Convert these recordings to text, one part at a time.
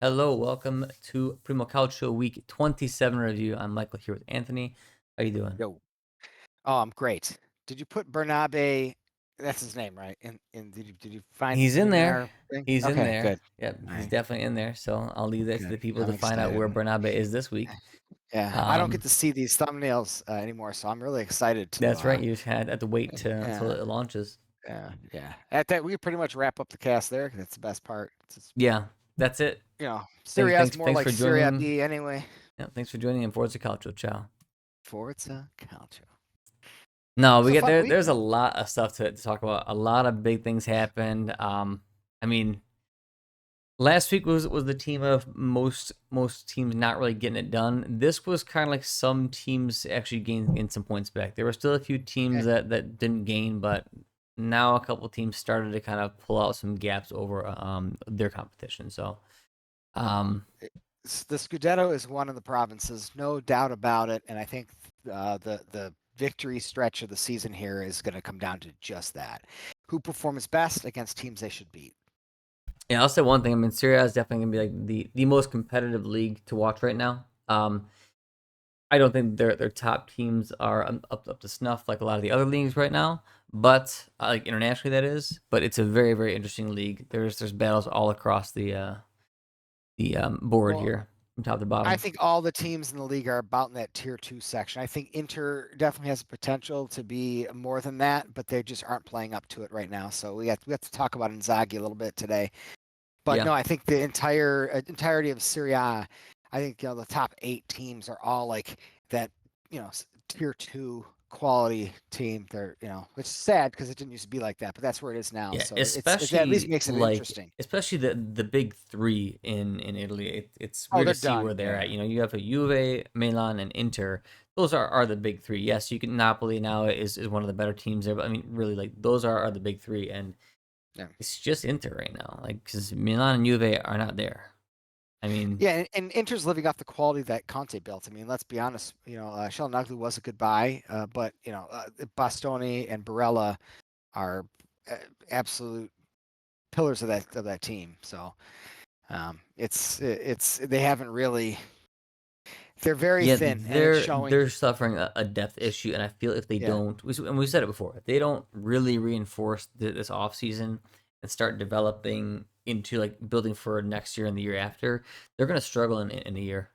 Hello, welcome to Primo Calcio Week 27 review. I'm Michael here with Anthony. How you doing? Yo. Oh, I'm great. Did you put Bernabe? That's his name, right? And did you find He's put in him in there. our thing? He's in Okay, there. good. Yep, All he's right, definitely in there. So I'll leave that to good. the people I'm to find out excited. where Bernabe is this week. Yeah, I don't get Um, to see these thumbnails anymore, so I'm really excited to. that's right. You just had to wait until Yeah, it launches. yeah. At that, we pretty much wrap up the cast there. 'Cause that's the best part. It's just, Yeah, that's it. Serie A is more Thanks like for Serie A joining. B anyway. Yeah, thanks for joining in Forza Calcio. Ciao. Forza Calcio. No, It's we a get fun there. week, There's a man. lot of stuff to talk about. A lot of big things happened. I mean, last week was the team of most teams not really getting it done. This was kind of like some teams actually gained some points back. There were still a few teams Yeah. that didn't gain, but now a couple teams started to kind of pull out some gaps over their competition. So The Scudetto is one of the provinces, no doubt about it, and I think the victory stretch of the season here is going to come down to just that: who performs best against teams they should beat. yeah, I'll say one thing. I mean, Serie A is definitely gonna be like the most competitive league to watch right now. I don't think their top teams are up to snuff like a lot of the other leagues right now, but like internationally that is. But it's a very interesting league. There's battles all across the board Well, here from top to I bottom. think all the teams in the league are about in that tier 2 section. I think Inter definitely has the potential to be more than that, but they just aren't playing up to it right now. So we have to talk about Inzaghi a little bit today. But Yeah, no, I think the entirety of Serie A, I think the top 8 teams are all like that, tier 2 quality team. They're, which is sad because it didn't used to be like that, but that's where it is now. yeah. So it at least makes it interesting. Especially the big three in Italy. It's Oh, weird to they're see done. where they're Yeah. at. You know, you have a Juve, Milan, and Inter. Those are the big three. Yes, you can Napoli now is one of the better teams there, but I mean, really, like those are the big three, and Yeah. it's just Inter right now, like because Milan and Juve are not there. I mean, Yeah, and Inter's living off the quality that Conte built. I mean, let's be honest. Shalanoglu was a good buy, but Bastoni and Barella are uh, absolute pillars of that team. So it's they haven't really. They're very yeah, thin, and it's showing. they're suffering a depth issue, and I feel if they Yeah, don't, and we've said it before, if they don't really reinforce this off season and start developing into like building for next year and the year after, they're gonna struggle in a year.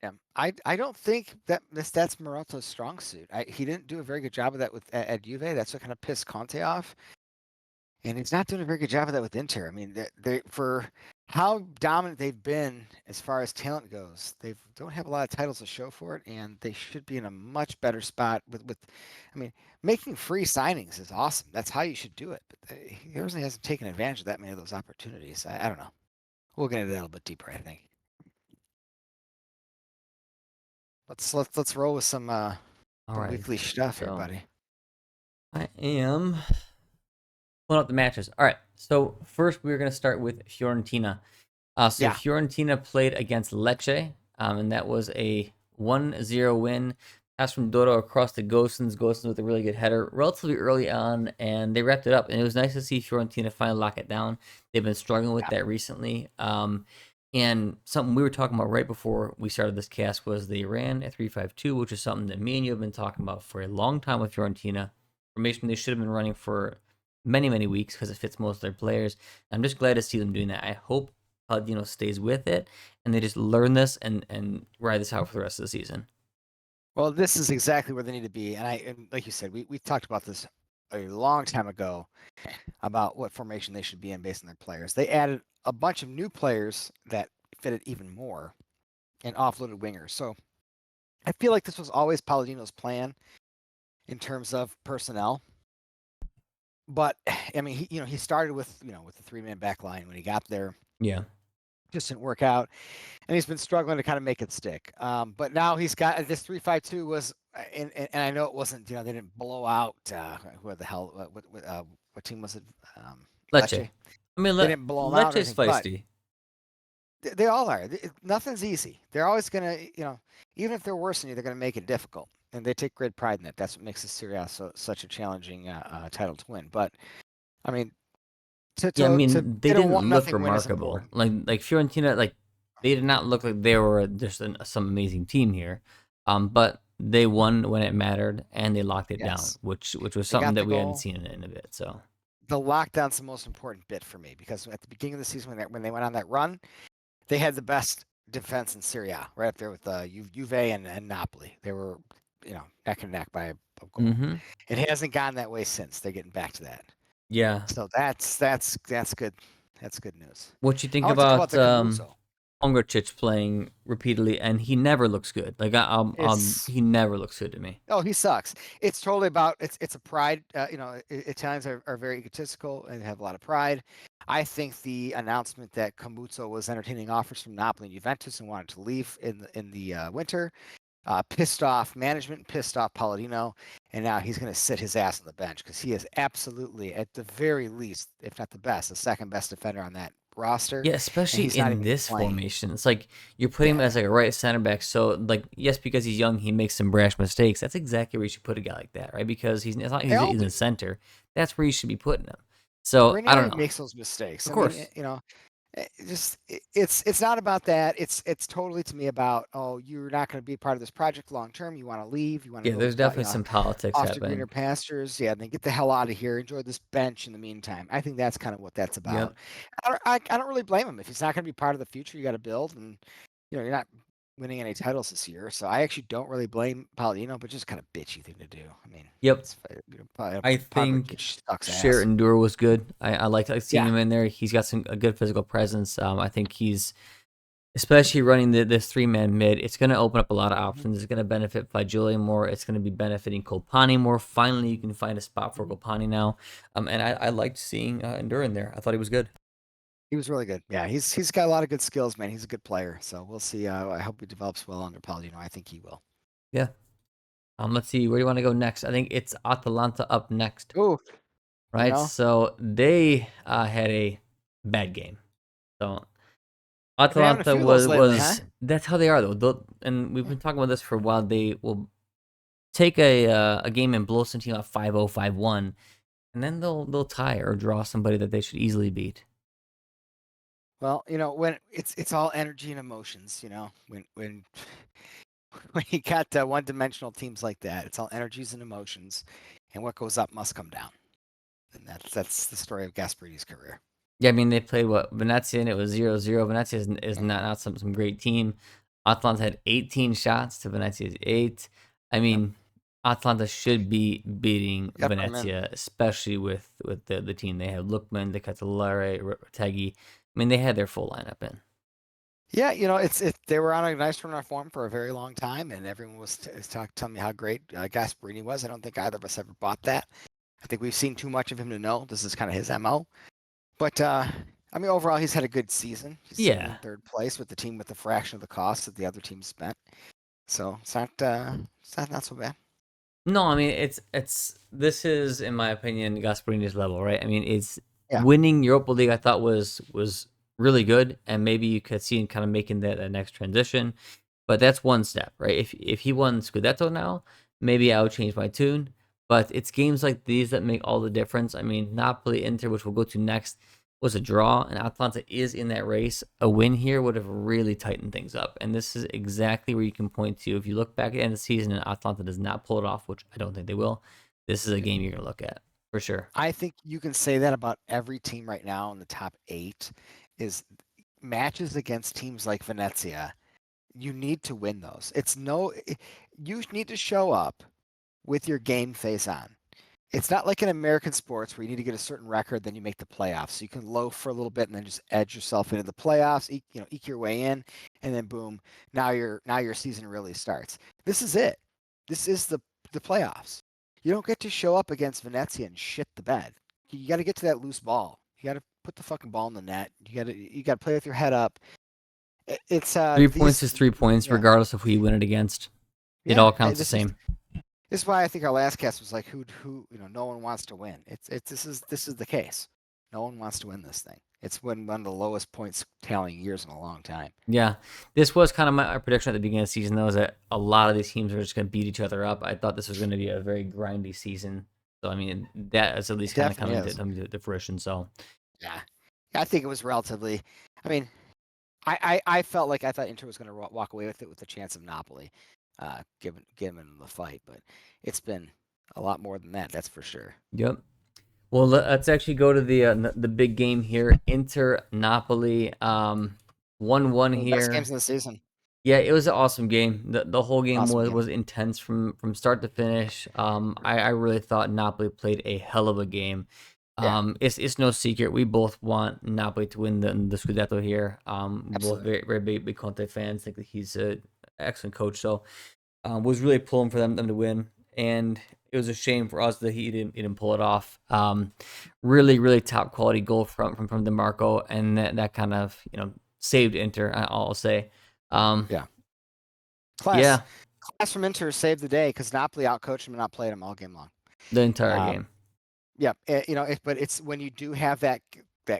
yeah. I don't think that's Morato's strong suit. He didn't do a very good job of that at Juve. That's what kind of pissed Conte off. And he's not doing a very good job of that with Inter. I mean, they for how dominant they've been as far as talent goes, they don't have a lot of titles to show for it, and they should be in a much better spot with. I mean, making free signings is awesome. That's how you should do it. But he really hasn't taken advantage of that many of those opportunities. I don't know. We'll get into that a little bit deeper, I think. Let's roll with All some right, weekly stuff here, so buddy. I am pulling up the matches. All right, so first we're gonna start with Fiorentina. So Yeah, Fiorentina played against Lecce, and that was a 1-0 win. Pass from Doro across to Gosens. Gosens with a really good header relatively early on, and they wrapped it up. And it was nice to see Fiorentina finally lock it down. They've been struggling with yeah. that recently. And something we were talking about right before we started this cast was they ran a 3-5-2, which is something that me and you have been talking about for a long time with Fiorentina. Formation they should have been running for many weeks because it fits most of their players. I'm just glad to see them doing that. I hope stays with it, and they just learn this and ride this out for the rest of the season. Well, this is exactly where they need to be, and like you said, we talked about this a long time ago about what formation they should be in based on their players. They added a bunch of new players that fit it even more and offloaded wingers. So I feel like this was always Palladino's plan in terms of personnel. But I mean, he started with the 3-man back line when he got there. Yeah, Just didn't work out, and he's been struggling to kind of make it stick. But now he's got this 3-5-2 was, and I know it wasn't. They didn't blow out. Who the hell? What team was it? Lecce. Lecce. I mean, They didn't blow them out or Lecce's anything, but feisty. they all are. Nothing's easy. They're always gonna, even if they're worse than you, they're gonna make it difficult, and they take great pride in that. That's what makes the Serie A such a challenging title to win. But I mean, Yeah, I to mean, they get a didn't one look nothing win is remarkable. important. Like Fiorentina, like they did not look like they were just some amazing team here. But they won when it mattered and they locked it down, Yes, which was they something got that the we hadn't goal. seen in a bit. So The lockdown's the most important bit for me because at the beginning of the season when they went on that run, they had the best defense in Serie A, right up there with Juve and Napoli. They were, neck and neck by a goal. hmm It hasn't gone that way since. They're getting back to that. yeah. So that's good. That's good news. What you I think want to talk about about the Camuso. Ongrachich playing repeatedly and he never looks good. Like It's he never looks good to me. Oh, he sucks. It's totally about it's a pride. Italians are very egotistical and have a lot of pride. I think the announcement that Camuso was entertaining offers from Napoli and Juventus and wanted to leave in the winter pissed off management, pissed off Palladino, and now he's going to sit his ass on the bench because he is absolutely, at the very least, if not the best, the second best defender on that roster, Yeah, and especially he's not in even this playing. formation. It's like you're putting him Yeah. as like a right center back. So like yes, because he's young, he makes some brash mistakes. That's exactly where you should put a guy like that, right? Because it's not like They all he's in do. the center. That's where you should be putting him. So I don't Ranieri know. makes those mistakes. Of I mean, course. it's not about that. It's totally to me about, oh, you're not going to be part of this project long term. You want to leave. You want to Yeah, go there's definitely some politics off to greener happening. pastures. Yeah, then get the hell out of here. Enjoy this bench in the meantime. I think that's kind of what that's about. Yep. I don't really blame him if he's not going to be part of the future. You got to build, and you're not winning any titles this year. So I actually don't really blame Paulino, but just kind of bitchy thing to do. I mean, Yep. it's I think sucks ass. Sheraton was good. I like seeing Yeah. him in there. He's got a good physical presence. I think he's especially running this three-man mid, it's going to open up a lot of Mhm. options. It's going to benefit Fagioli more. It's going to be benefiting Kolpani more. Finally, you can find a spot for Mhm. Kolpani now. And I liked seeing Endurin there. I thought he was good. He was really good. Yeah, he's got a lot of good skills, man. He's a good player. So we'll see. I hope he develops well under Palladino. I think he will. Yeah. Let's see. Where do you want to go next? I think it's Atalanta up next, Ooh, you right? know, So they had a bad game. So I've been having a Atalanta few of those lately, huh? was that's how they are though. And we've been talking about this for a while. They will take a game and blow some team out 5-0, 5-1. And then they'll tie or draw somebody that they should easily beat. Well, when it's all energy and emotions. When when you got one-dimensional teams like that, it's all energies and emotions, and what goes up must come down. And that's the story of Gasparini's career. Yeah, I mean they played what Venezia and it was 0-0. Venezia is Mhm. not some great team. Atalanta had 18 shots to Venezia's 8. I Yep. mean, Atalanta should be beating Got to put 'em in. Venezia, especially with the team they have. Lookman, De Catalare, Retegui. I mean, they had their full lineup in. Yeah, they were on a nice run of form for a very long time, and everyone was telling me how great Gasparini was. I don't think either of us ever bought that. I think we've seen too much of him to know this is kind of his MO. But I mean, overall, he's had a good season. He's sitting in Yeah. third place with the team with the fraction of the cost that the other team spent. So it's not so bad. No, I mean it's this is in my opinion Gasparini's level, right? I mean, it's Yeah. winning Europa League. I thought was really good, and maybe you could see him kind of making that next transition. But that's one step, right? If he won Scudetto now, maybe I would change my tune. But it's games like these that make all the difference. I mean, Napoli, Inter, which we'll go to next, was a draw, and Atalanta is in that race. A win here would have really tightened things up. And this is exactly where you can point to. If you look back at the end of the season and Atalanta does not pull it off, which I don't think they will, this is a game you're going to look at for sure. I think you can say that about every team right now in the top 8 is matches against teams like Venezia. You need to win those. You need to show up with your game face on. It's not like in American sports where you need to get a certain record, then you make the playoffs. So you can loaf for a little bit and then just edge yourself into the playoffs, eke your way in, and then boom, now your season really starts. This is it. This is the playoffs. You don't get to show up against Venezia and shit the bed. You got to get to that loose ball. You got to put the fucking ball in the net. You got to play with your head up. It's 3 points these is 3 points, yeah regardless of who you win it against. It yeah. all counts the same. This is why I think our last cast was like, who, no one wants to win. This is the case. No one wants to win this thing. It's one of the lowest points tallying years in a long time. Yeah, this was kind of my prediction at the beginning of the season, though, is that a lot of these teams are just going to beat each other up. I thought this was going to be a very grindy season. So, I mean, that is at least It kind of definitely coming is. to fruition. So, Yeah, I think it was relatively. I mean, I felt like I thought Inter was going to walk away with it with a chance of Napoli, given the fight, but it's been a lot more than that. That's for sure. Yep. Well, let's actually go to the big game here. Inter Napoli, 1-1 One of the best here. games of the season. Yeah, it was an awesome game. The whole game Awesome was game. was intense from start to finish. I really thought Napoli played a hell of a game. Yeah, It's no secret we both want Napoli to win the Scudetto here. We're both absolutely. very big Conte fans. Think that he's an excellent coach. So was really pulling for them to win, and it was a shame for us that he didn't pull it off. Really top quality goal from DeMarco, and that kind of saved Inter. I'll say. Um, Yeah, class yeah, class from Inter saved the day because Napoli outcoached him and outplayed him all game long. the entire Um, game. yeah, but it's when you do have that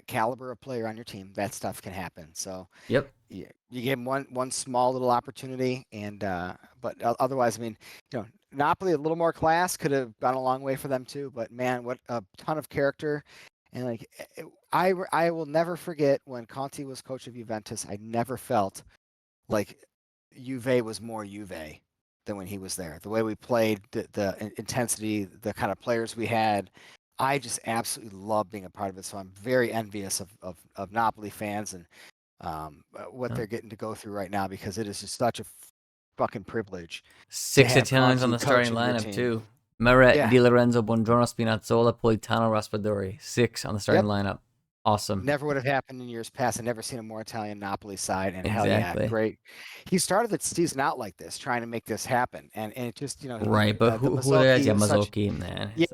caliber of player on your team, that stuff can happen. So Yep. you gave him one small little opportunity, and but otherwise, I mean, Napoli a little more class could have gone a long way for them too. But man, what a ton of character, and like I will never forget when Conte was coach of Juventus. I never felt like Juve was more Juve than when he was there. The way we played, the intensity, the kind of players we had. I just absolutely love being a part of it. So I'm very envious of Napoli fans and what Uh, they're getting to go through right now because it is just such a fucking privilege to Six have Italians on Conti the starting coaching your lineup team. too. Meret, Yeah. Di Lorenzo, Buongiorno, Spinazzola, Politano, Raspadori. 6 on the starting Yep. lineup. Awesome. Never would have happened in years past. I've never seen a more Italian Napoli side, and hell yeah, Exactly. great. He started the season out like this, trying to make this happen, and it just Right, but the who there is? Mazzocchi Yeah, was such. Mazzocchi, man. Yeah,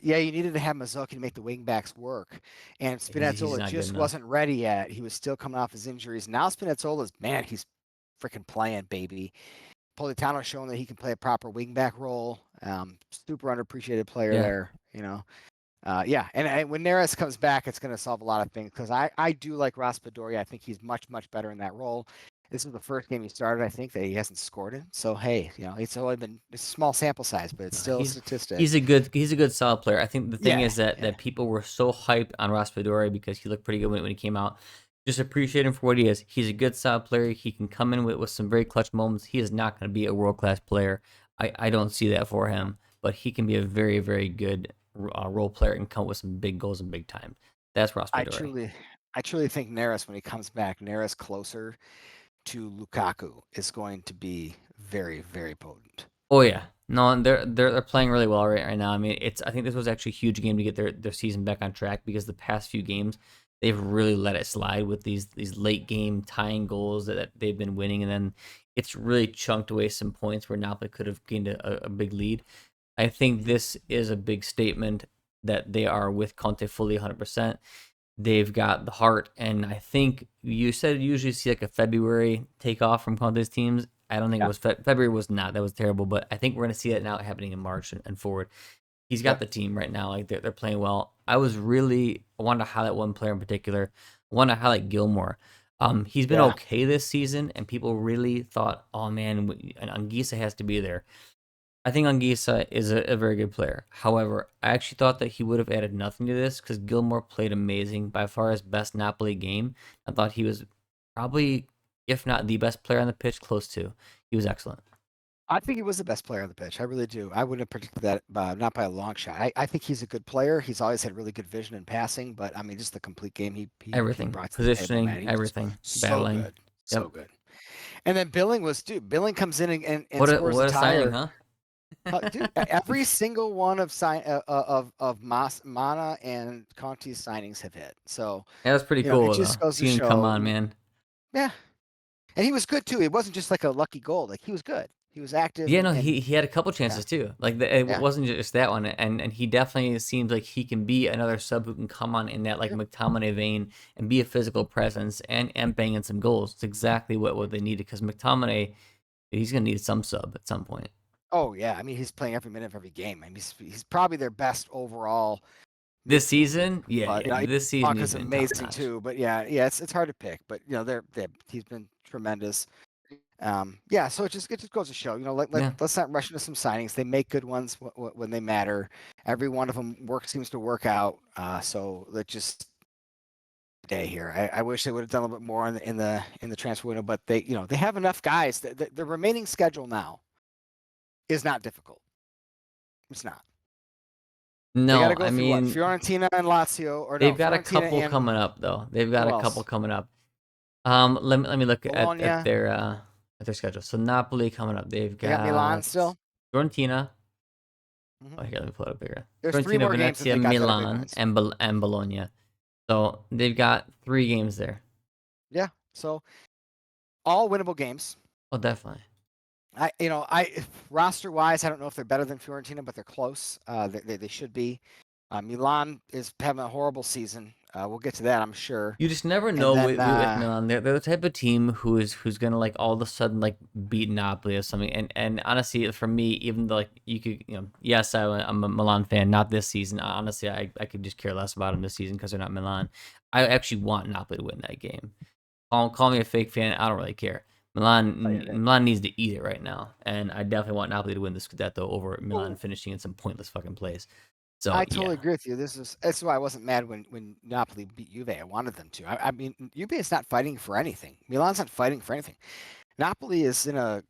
yeah, you needed to have Mazzocchi to make the wing backs work, and He's Spinazzola not good just enough. wasn't ready yet. He was still coming off his injuries. Now Spinazzola's man, he's freaking playing, baby. Politano's showing that he can play a proper wingback role. Super underappreciated player Yeah. there. Yeah, and when Neres comes back, it's going to solve a lot of things because I do like Raspadori. I think he's much better in that role. This is the first game he started, I think, that he hasn't scored in. So hey, it's only been a small sample size, but it's No, still a he's statistic. he's a good solid player. I think the thing Yeah, is that yeah, that people were so hyped on Raspadori because he looked pretty good when he came out. Just appreciate him for what he is. He's a good solid player. He can come in with some very clutch moments. He is not going to be a world class player. I don't see that for no. him, but he can be a very good role player and come with some big goals and big time. That's I Raspadori. truly, I truly think Neres when he comes back, Neres closer to Lukaku is going to be very potent. Oh yeah, no, and they're playing really well right now. I mean, I think this was actually a huge game to get their season back on track because the past few games they've really let it slide with these late game tying goals that they've been winning, and then it's really chunked away some points where Napoli could have gained a big lead. I think Mhm. this is a big statement that they are with Conte fully 100%. They've got the heart, and I think you said you usually see like a February takeoff from Conte's teams. I don't think it Yeah. was February was not that was terrible, but I think we're gonna see that now happening in March and forward. He's got Yep. the team right now, like they're playing well. I wanted to highlight one player in particular. I want to highlight Gilmore. He's been Yeah. okay this season, and people really thought, oh man, and Anguissa has to be there. I think Anguissa is a very good player. However, I actually thought that he would have added nothing to this because Gilmore played amazing. By far his best Napoli game. I thought he was probably, if not the best player on the pitch, close to. He was excellent. I think he was the best player on the pitch. I really do. I wouldn't have predicted that, not by a long shot. I think he's a good player. He's always had really good vision and passing, but I mean, just the complete game he Everything, brought to the table, man. positioning, He was everything, so battling. good, so Yep. good. And then Billing comes in and What a scores a what a signing, tire. huh? Dude, every single one of Mana and Conti's signings have hit. So That was pretty it cool though. just goes to Seeing him come show. on, man. Yeah, and he was good too. It wasn't just like a lucky goal. Like he was good. He was active Yeah, no, and he had a couple yeah, chances too. Like it yeah. wasn't just that one, and he definitely seems like he can be another sub who can come on in that like Sure. McTominay vein and be a physical presence and bang in some goals. It's exactly what they needed because McTominay he's gonna need some sub at some point Oh yeah, I mean he's playing every minute of every game. I mean he's probably their best overall this midfielder. season. Yeah, But yeah, this season he's Blanca's been top amazing notch. too. But yeah, it's hard to pick. But he's been tremendous. Yeah, so it just goes to show, Yeah, let's not rush into some signings. They make good ones when they matter. Every one of them seems to work out. So let just day here. I wish they would have done a little bit more in the transfer window, but they have enough guys. The remaining schedule now is not difficult. It's not. They got No, to I go through what? mean Fiorentina and Lazio, or no? they've got a Fiorentina couple and coming up though. They've got who a couple else? coming up. Let me look Bologna. at their schedule. So Napoli coming up. They've They got Milan got still. Fiorentina. Oh, Hmm. here, let me pull it up bigger. There's 3 Fiorentina, more games that Venezia, they got that are big Milan, ones. and Bologna. So they've got 3 games there. Yeah. So all winnable games. Oh, definitely. I roster wise, I don't know if they're better than Fiorentina, but they're close. They should be. Milan is having a horrible season. We'll get to that, I'm sure. You just never And know then with Milan. They're the type of team who's gonna like all of a sudden like beat Napoli or something. And honestly, for me, even though like you could yes, I'm a Milan fan. Not this season. Honestly, I could just care less about them this season because they're not Milan. I actually want Napoli to win that game. Call me a fake fan. I don't really care. Milan needs to eat it right now, and I definitely want Napoli to win the Scudetto over Milan well, finishing in some pointless fucking place. So I totally yeah, agree with you. That's why I wasn't mad when Napoli beat Juve. I wanted them to. I mean, Juve is not fighting for anything. Milan's not fighting for anything. Napoli is in a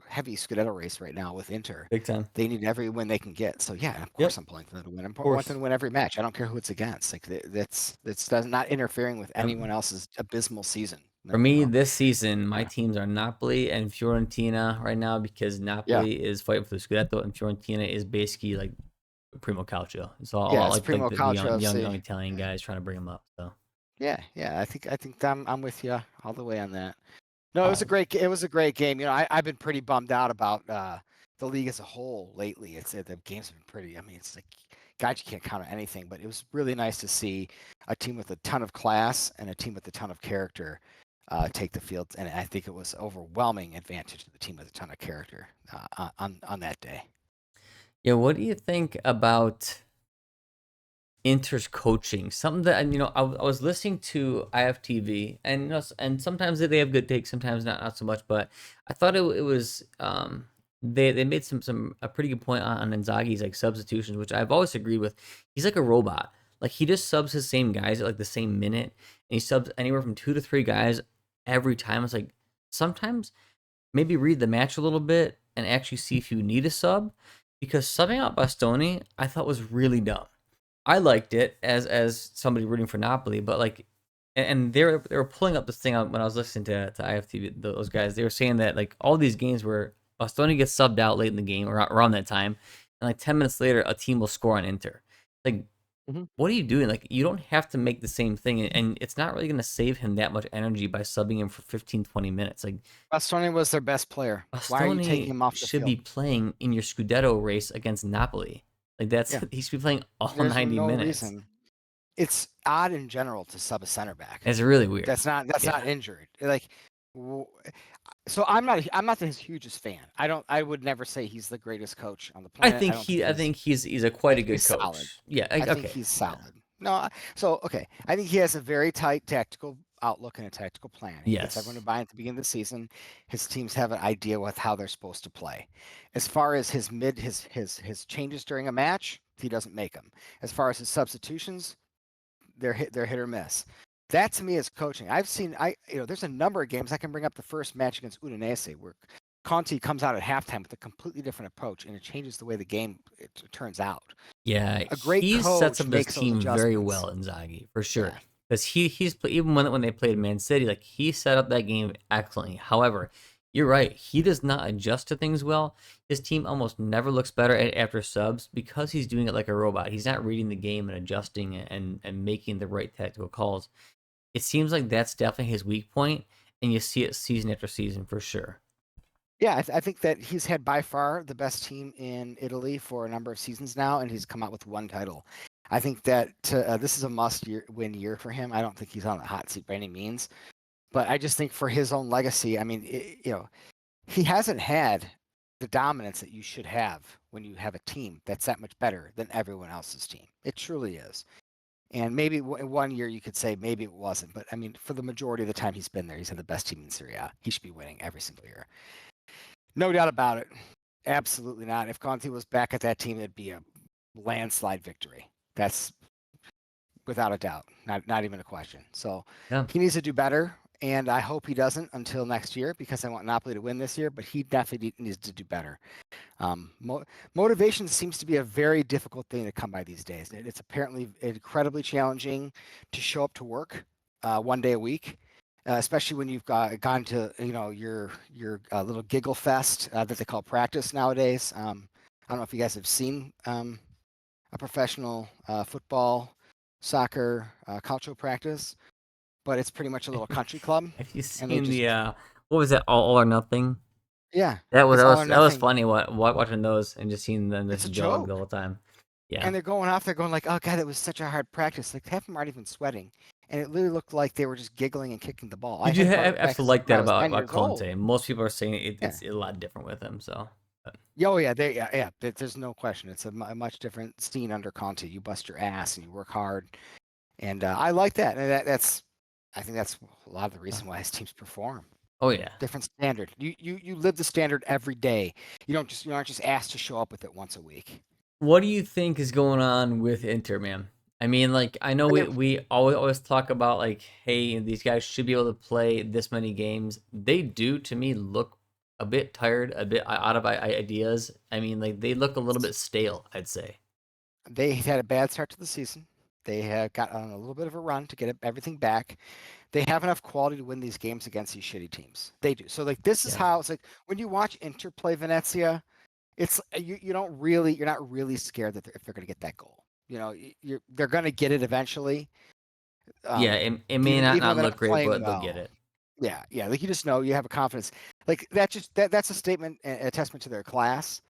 heavy Scudetto race right now with Inter. big time. They need every win they can get. So yeah, of Yep, course I'm pulling for them to win. of I want them course. to win every match. I don't care who it's against. Like that's not interfering with Yep. anyone else's abysmal season. For No, me, this season, my Yeah. teams are Napoli and Fiorentina right now because Yeah. Napoli is fighting for the Scudetto and Fiorentina is basically like Primo Calcio. It's all Yeah, it's like Primo the Calcio young FC. Italian Yeah. guys trying to bring them up. So Yeah. I think I'm with you all the way on that. No, all right. it was a great game. I've been pretty bummed out about the league as a whole lately. The games have been pretty. I mean, it's like, God, you can't count on anything. But it was really nice to see a team with a ton of class and a team with a ton of character take the field. And I think it was overwhelming advantage to the team with a ton of character on that day. Yeah, what do you think about Inter's coaching? Something that I was listening to IFTV, and and sometimes they have good takes, sometimes not so much. But I thought it was they made some a pretty good point on Inzaghi's like substitutions, which I've always agreed with. He's like a robot. Like he just subs his same guys at like the same minute, and he subs anywhere from 2 to 3 guys every time. It's like sometimes maybe read the match a little bit and actually see if you need a sub, because subbing out Bastoni I thought was really dumb. I liked it as somebody rooting for Napoli, but like, and they were pulling up this thing when I was listening to IFTV. Those guys, they were saying that like all these games where Bastoni gets subbed out late in the game or around that time, and like 10 minutes later, a team will score on Inter. Like, Mhm. what are you doing? Like, you don't have to make the same thing, and it's not really going to save him that much energy by subbing him for 15-20 minutes. Like, Bastoni was their best player. Why are you taking Bastoni him off the should field? be playing in your Scudetto race against Napoli. Like that's Yeah, he should be playing all there's 90 no minutes. reason. It's odd in general to sub a center back. It's really weird. That's Yeah. not injured. Like, so I'm not his hugest fan. I would never say he's the greatest coach on the planet. I don't think I he's think he's a I quite a think good he's solid. coach. Yeah, I think okay. he's Yeah. solid. No, so okay. I think he has a very tight tactical outlook and a tactical plan. He gets everyone to Yes. buy at the beginning of the season. His teams have an idea with how they're supposed to play. As far as his changes during a match, he doesn't make them. As far as his substitutions, they're hit or miss. That to me is coaching. I've seen there's a number of games I can bring up. The first match against Udinese where Conte comes out at halftime with a completely different approach and it changes the way the game turns out. Yeah, A great he sets coach up this makes those team very adjustments. well, Inzaghi, for sure. Yeah. Because even when they played Man City, like he set up that game excellently. However, you're right, he does not adjust to things well. His team almost never looks better after subs because he's doing it like a robot. He's not reading the game and adjusting and making the right tactical calls. It seems like that's definitely his weak point, and you see it season after season for sure. Yeah, I think that he's had by far the best team in Italy for a number of seasons now, and he's come out with 1 title. I think that this is a must-win year for him. I don't think he's on the hot seat by any means, but I just think for his own legacy, I mean, he hasn't had the dominance that you should have when you have a team that's that much better than everyone else's team. It truly is. And maybe in 1 year you could say maybe it wasn't, but I mean, for the majority of the time he's been there, he's had the best team in Serie A. He should be winning every single year. No doubt about it. Absolutely not. If Conte was back at that team, it'd be a landslide victory. That's without a doubt, not even a question. So Yeah. he needs to do better, and I hope he doesn't until next year because I want Napoli to win this year. But he definitely needs to do better. Um, mo- Motivation seems to be a very difficult thing to come by these days. It's apparently incredibly challenging to show up to work 1 day a week, especially when you've gone to your little giggle fest that they call practice nowadays. I don't know if you guys have seen a professional football, soccer, cultural practice, but it's pretty much a little country club, Have you and they seen just the what was it, All or Nothing? yeah, That was it's that all or was that was nothing. funny. Watching those and just seeing them It's a just jog the joke. whole time. Yeah. And they're going off, they're going like, "Oh god, that was such a hard practice." Like half of them aren't even sweating, and it literally looked like they were just giggling and kicking the ball. I You do had have, practice absolutely like when that I was about 10 years old. Conte. Most people are saying Yeah. it's a lot different with him. So Yeah, oh yeah, yeah. There's no question. It's a much different scene under Conte. You bust your ass and you work hard, and I like that. And I think that's a lot of the reason why his teams perform. oh yeah. Different standard. You live the standard every day. You're not just asked to show up with it once a week. What do you think is going on with Inter, man? I mean, like I know And they're we always talk about like, hey, these guys should be able to play this many games. They do to me look a bit tired, a bit out of ideas. I mean, like they look a little bit stale, I'd say. They had a bad start to the season. They have got on a little bit of a run to get everything back. They have enough quality to win these games against these shitty teams. They do. So like this is Yeah. how it's like when you watch Inter play Venezia, it's you're not really scared that if they're going to get that goal. They're going to get it eventually. Yeah, Um, it may even when not they're look not great, playing but they'll get well. it. Yeah. Like you just know you have a confidence. Like that's a statement, a testament to their class.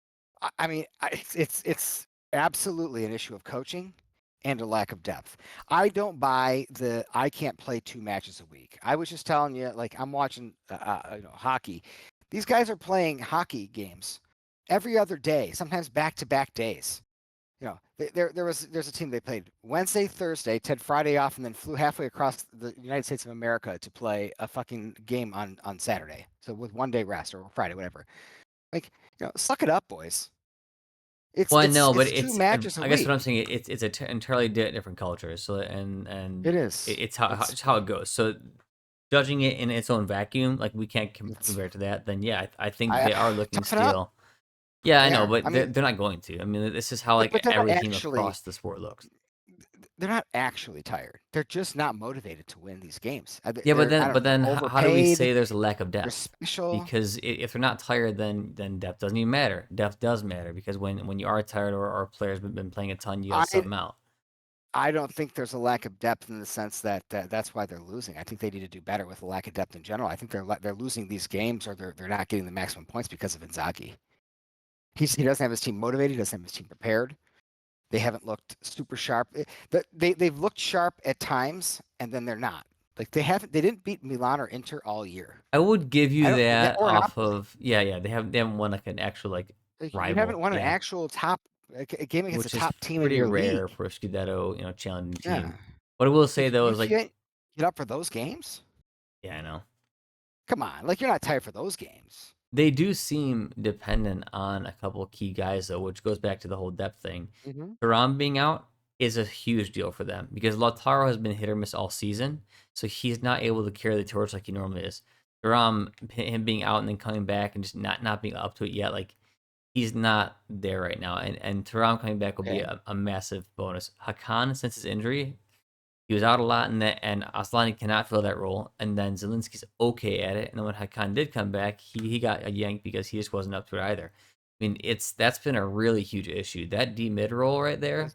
I mean, it's absolutely an issue of coaching and a lack of depth. I don't buy the I can't play 2 matches a week. I was just telling you, like I'm watching hockey. These guys are playing hockey games every other day, sometimes back to back days. There's a team they played Wednesday, Thursday, had Friday off, and then flew halfway across the United States of America to play a fucking game on Saturday. So with 1 day rest or Friday, whatever. Like, suck it up, boys. It's Well, I it's know, but it's two it's matches a I guess what I'm week. saying it's entirely different culture. So and It is. it's It's it's how it goes. So judging it in its own vacuum, like we can't it's compare it to that. Then yeah, I think I they are looking toughen up. stale. Yeah, I They know, are. but I mean, they're not going to. I mean, this is how but like they're not every team actually across the sport looks. they're not actually tired. They're just not motivated to win these games. Yeah, I don't but know, they're then how do we overpaid. say there's a lack of They're depth? special. Because if they're not tired, then depth doesn't even matter. Depth does matter because when you are tired or a player's been playing a ton, you got to sub I them out. I don't think there's a lack of depth in the sense that's why they're losing. I think they need to do better with a lack of depth in general. I think they're losing these games or they're not getting the maximum points because of Inzaghi. He doesn't have his team motivated. He doesn't have his team prepared. They haven't looked super sharp. They've looked sharp at times and then they're not. Like they didn't beat Milan or Inter all year. I would give I you don't that or off Napoli. of yeah, they haven't won like an actual like Like, you haven't rival, won an yeah, actual top a game against a which is top team in pretty your rare league. for a Scudetto, challenging Yeah. team. What I will say Like though you is like can't get up for those games? yeah, I know. Come on. Like you're not tired for those games. They do seem dependent on a couple key guys though, which goes back to the whole depth thing. Hmm. Thuram being out is a huge deal for them because Lautaro has been hit or miss all season, so he's not able to carry the torch like he normally is. Thuram, him being out and then coming back and just not being up to it yet, like he's not there right now. And Thuram coming back will be Okay. a massive bonus. Hakan, since his injury, he was out a lot, and Aslani cannot fill that role. And then Zelinski's okay at it. And then when Hakan did come back, he got a yank because he just wasn't up to it either. I mean, that's been a really huge issue. That D mid role right there,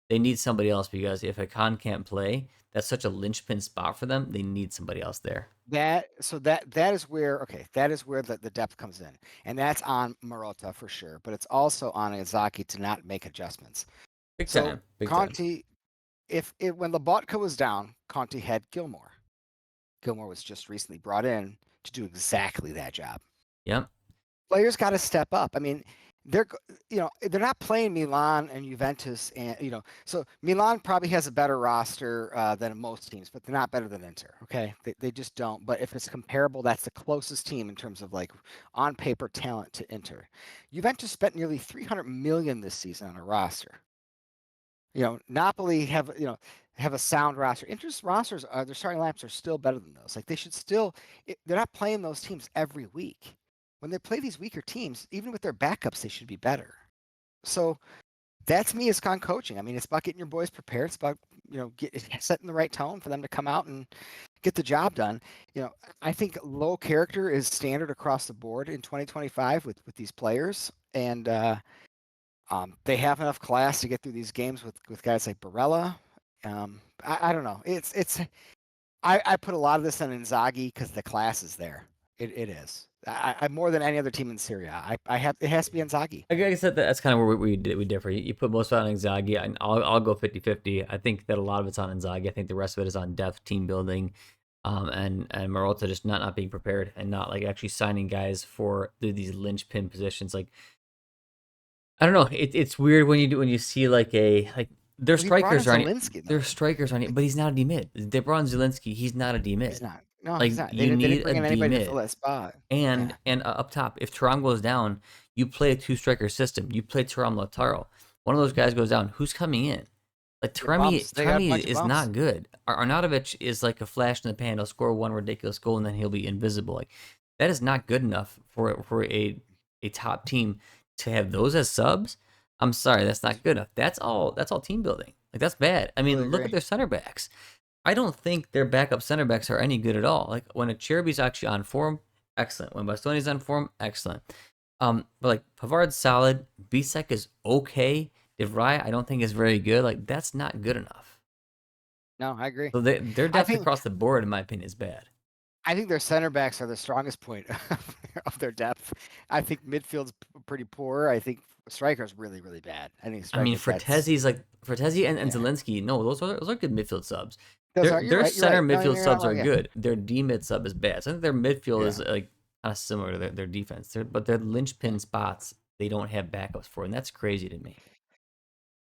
they need somebody else because if Hakan can't play, that's such a linchpin spot for them. They need somebody else there. That is where the depth comes in. And that's on Marotta for sure. But it's also on Izaki to not make adjustments. Big So time, big time. Conti, when Lobotka was down, Conti had Gilmore. Gilmore was just recently brought in to do exactly that job. Yep. Players got to step up. I mean, they're they're not playing Milan and Juventus, and so Milan probably has a better roster than most teams, but they're not better than Inter. Okay, they just don't. But if it's comparable, that's the closest team in terms of like on paper talent to Inter. Juventus spent nearly 300 million this season on a roster. Napoli have have a sound roster. Interest rosters, their starting lineups are still better than those. Like they should still. They're not playing those teams every week. When they play these weaker teams, even with their backups, they should be better. So that's me as con coaching. I mean, it's about getting your boys prepared. It's about setting the right tone for them to come out and get the job done. I think low character is standard across the board in 2025 with these players, and they have enough class to get through these games with guys like Barella. I don't know. I put a lot of this on Inzaghi because the class is there. It is. I more than any other team in Serie A. It has to be Inzaghi. I guess that's kind of where we differ. You put most of it on Inzaghi, and I'll go 50-50. I think that a lot of it's on Inzaghi. I think the rest of it is on depth, team building, and Marotta just not being prepared and not like actually signing guys for these linchpin positions. Like I don't know, it's weird when you see like their strikers aren't but he's not a D mid. They brought in Zelensky, he's not a D mid. He's not. No, Like he's not. you They didn't need bring a in D anybody to mid. fill that spot. And up top, if Thuram goes down, you play a two-striker system. You play Thuram Lautaro. One of those guys goes down. Who's coming in? Like Thuram is not good. Arnautovic is like a flash in the pan. He'll score one ridiculous goal and then he'll be invisible. Like that is not good enough for a top team to have those as subs. I'm sorry, that's not good enough. That's all team building. Like that's bad. I mean, look at their center backs. I don't think their backup center backs are any good at all. Like when a Cherby's actually on form, excellent. When Bastoni's on form, excellent. But like Pavard's solid. Bisek is okay. De Vrij, I don't think is very good. Like that's not good enough. No, I agree. So their depth across the board, in my opinion, is bad. I think their center backs are the strongest point of their depth. I think midfield's pretty poor. I think striker's really, really bad. I mean, Frattesi's like Frattesi and Zelensky. No, those are good midfield subs. Their right, center right. midfield subs are yeah. good. Their D mid sub is bad. So I think their midfield is like kind of similar to their defense. But their linchpin spots they don't have backups for, and that's crazy to me.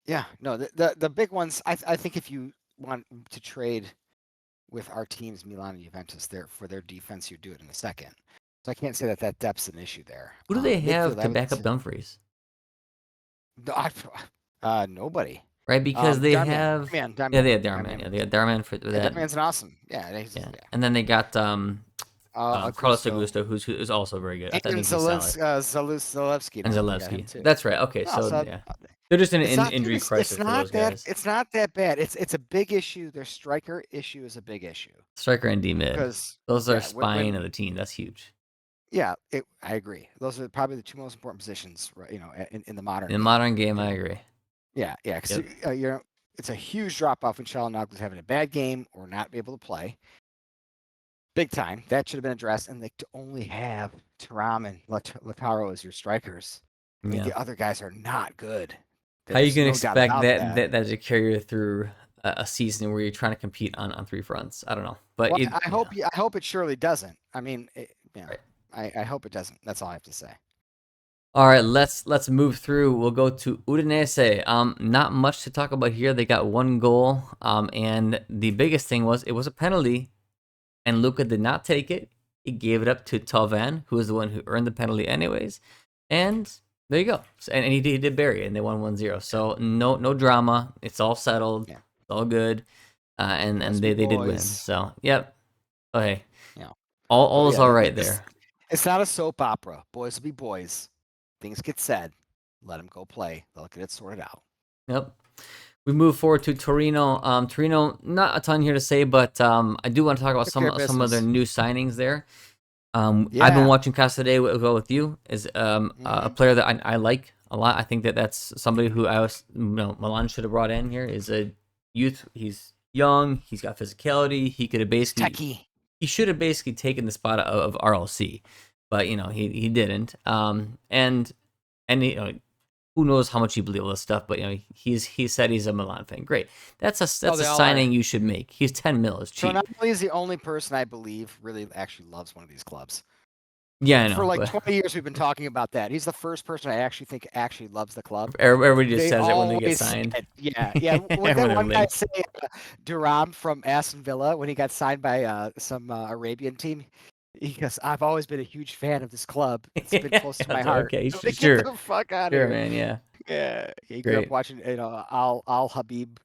Yeah, no, the big ones. I think if you want to trade with our teams, Milan and Juventus, for their defense, you do it in a second. So I can't say that depth's an issue there. Who do they have to back up Dumfries? Nobody. Right, because they Darmian. have Darmian. Yeah, they had Darmian. Yeah, they had Darmian for that. Darmian's an awesome. And then they got Carlos Augusto, who's also very good. I think he's solid. Zalewski. And Zalewski. That's right. Okay, yeah. They're just in an injury crisis for those guys. It's not that bad. It's a big issue. Their striker issue is a big issue. Striker and D mid. Those are spine of the team. That's huge. Yeah, I agree. Those are probably the two most important positions, right? In the modern game, I agree. Yeah, because it's a huge drop off when Çalhanoğlu's having a bad game or not be able to play. Big time. That should have been addressed, and to only have Thuram and Lautaro as your strikers. I mean, the other guys are not good. How you can expect that to carry you through a season where you're trying to compete on three fronts? I don't know, but I hope it surely doesn't. I mean, I hope it doesn't. That's all I have to say. All right, let's move through. We'll go to Udinese. Not much to talk about here. They got one goal, and the biggest thing was it was a penalty, and Luca did not take it. He gave it up to Thauvin, who was the one who earned the penalty anyways, and there you go. And he did bury it, and they won 1-0. So no drama. It's all settled. Yeah. It's all good. And they did win. So yep. Okay. Yeah. All is all right there. It's not a soap opera. Boys will be boys. Things get said. Let them go play. They'll get it sorted out. Yep. We move forward to Torino. Torino, not a ton here to say, but I do want to talk about some of their new signings there. I've been watching Casadei with you. Is a player that I like a lot. I think that's somebody who Milan should have brought in here. Is a youth. He's young. He's got physicality. He could have basically he should have basically taken the spot of RLC, but he didn't. And who knows how much he believes all this stuff, but he said he's a Milan fan. Great. That's a signing you should make. He's 10 mil. It's cheap. So Napoli is the only person I believe really actually loves one of these clubs. Yeah, I know. For 20 years we've been talking about that. He's the first person I actually think actually loves the club. Everybody just says it when they get signed. Yeah. When that one guy say Thuram from Aston Villa when he got signed by some Arabian team. He goes, I've always been a huge fan of this club. It's been close to my heart. Okay, Get the fuck out of here. Man, yeah. Yeah. He grew up watching, Al Habib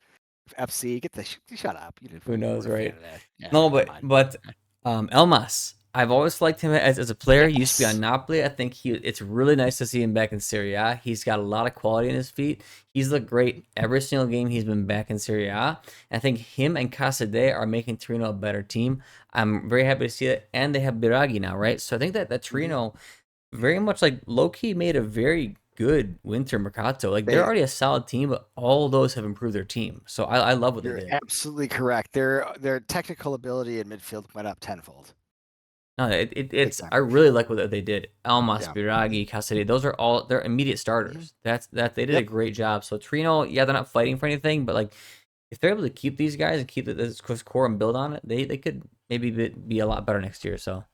FC. Get the shut up. Who You knows, weren't a fan right? of that. Yeah, No, come but on. but Elmas, I've always liked him as a player. He used to be on Yes. Napoli. I think it's really nice to see him back in Serie A. He's got a lot of quality in his feet. He's looked great every single game he's been back in Serie A. I think him and Casade are making Torino a better team. I'm very happy to see that, and they have Biraghi now, right? So I think that Mhm. Torino very much like low key made a very good winter mercato. Like they're They already a solid team, but all those have improved their team. So I love what they You're did. absolutely correct. Their technical ability in midfield went up tenfold. No, Big it's time. I really like what they did. Almas, Yeah. Biragi, Cassidy, those are all they're immediate Hmm. starters. That they did a Yep. great job. So Trino, yeah, they're not fighting for anything, but like if they're able to keep these guys and keep this core and build on it, they could maybe be a lot better next year. So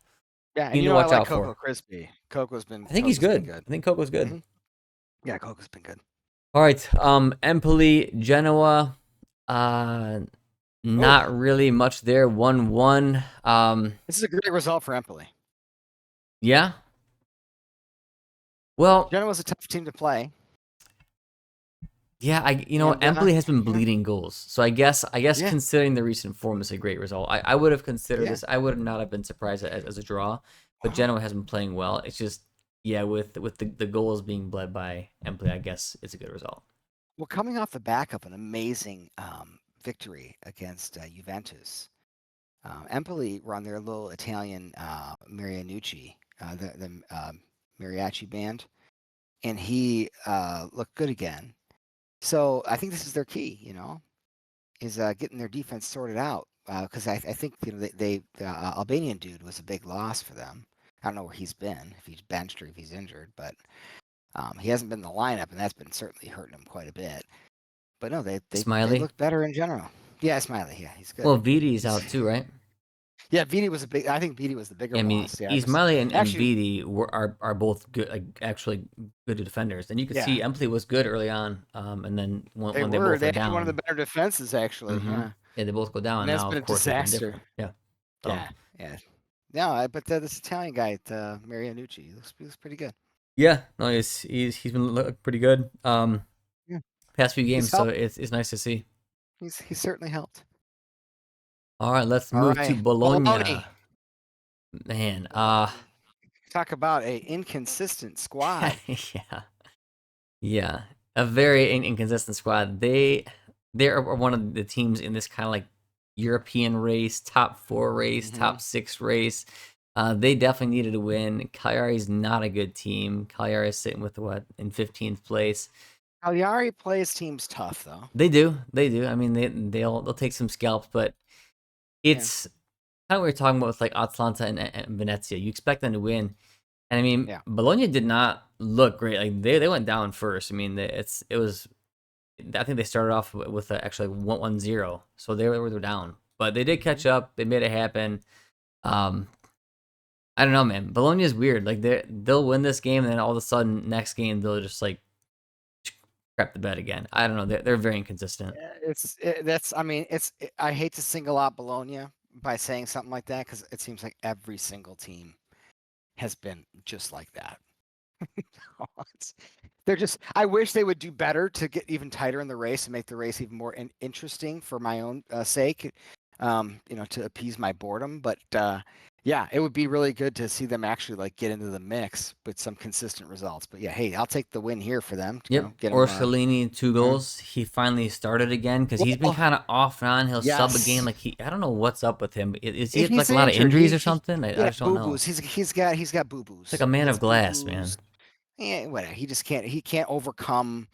Yeah, and team to I watch like out Coco for. Crispy. I think he's Coco's been good. good. I think Coco's good. Hmm. Yeah, Coco's been good. All right, Empoli, Genoa, uh, Oh, not really much there. 1-1. this is a great result for Empoli. Yeah. Well, Genoa's a tough team to play, yeah, and Empoli has been yeah, bleeding goals. So I guess yeah, considering the recent form is a great result. I would have considered yeah. this. I would not have been surprised as a draw, but Wow. Genoa has been playing well. It's just yeah, with the goals being bled by Empoli, I guess it's a good result. Well, coming off the back of an amazing victory against Juventus, Empoli were on their little Italian Marianucci, the mariachi band, and he looked good again. So I think this is their key, is getting their defense sorted out. Because I think the Albanian dude was a big loss for them. I don't know where he's been, if he's benched or if he's injured, but he hasn't been in the lineup, and that's been certainly hurting him quite a bit. But no, they Smiley. look better in general. Yeah, Smiley. Yeah, he's good. Well, Vidi's He's out too, right? Yeah, Vidi was a big. I think Vidi was the bigger I mean, loss. Yeah, it was Ismaili and actually. Vidi are both good, like actually good defenders. And you could Yeah, see Empoli was good early on, and then they when they were. both They went had one of the down, better defenses, actually. mm-hmm. Yeah, Yeah, they both go down. and And that's now, been of a course, they've been disaster. different. Yeah. So. Yeah, yeah. No, but this Italian guy, Marianucci, he looks pretty good. Yeah, no, he's been looking pretty good. Yeah, Past few he's games, so helped. it's nice to see. He's certainly helped. All right, let's All move to right, Bologna. Bologna. Man, Talk about a inconsistent squad. yeah, yeah, a very inconsistent squad. They are one of the teams in this kind of like European race, top four race, Hmm. top six race. They definitely needed a win. Cagliari's not a good team. Cagliari is sitting with what in 15th place. Cagliari plays teams tough, though. They do. I mean, they'll take some scalps, but Yeah, it's kind of what we are talking about with like Atalanta and Venezia. You expect them to win, and I mean, yeah. Bologna did not look great. Like they went down first. I mean, it was. I think they started off with actually 1-0, so they were down, but they did Hmm. catch up. They made it happen. Um, I don't know, man. Bologna is weird. Like they'll win this game, and then all of a sudden, next game they'll just like crap the bed again. I don't know. They're very inconsistent. That's. I mean, I hate to single out Bologna by saying something like that because it seems like every single team has been just like that. They're just. I wish they would do better to get even tighter in the race and make the race even more interesting for my own sake. To appease my boredom. But yeah, it would be really good to see them actually like get into the mix with some consistent results. But yeah, hey, I'll take the win here for them. Yep. Get them. Orsolini, two goals. He finally started again because he's been Well, kind of off and on. He'll sub a game. yes. Like I don't know what's up with him. Is he like He's a lot of injured. injuries or something? I Yeah, just don't boo know. boos. He's got boo It's like boos. a He man has of boo glass, boos. man. Yeah, whatever. He can't overcome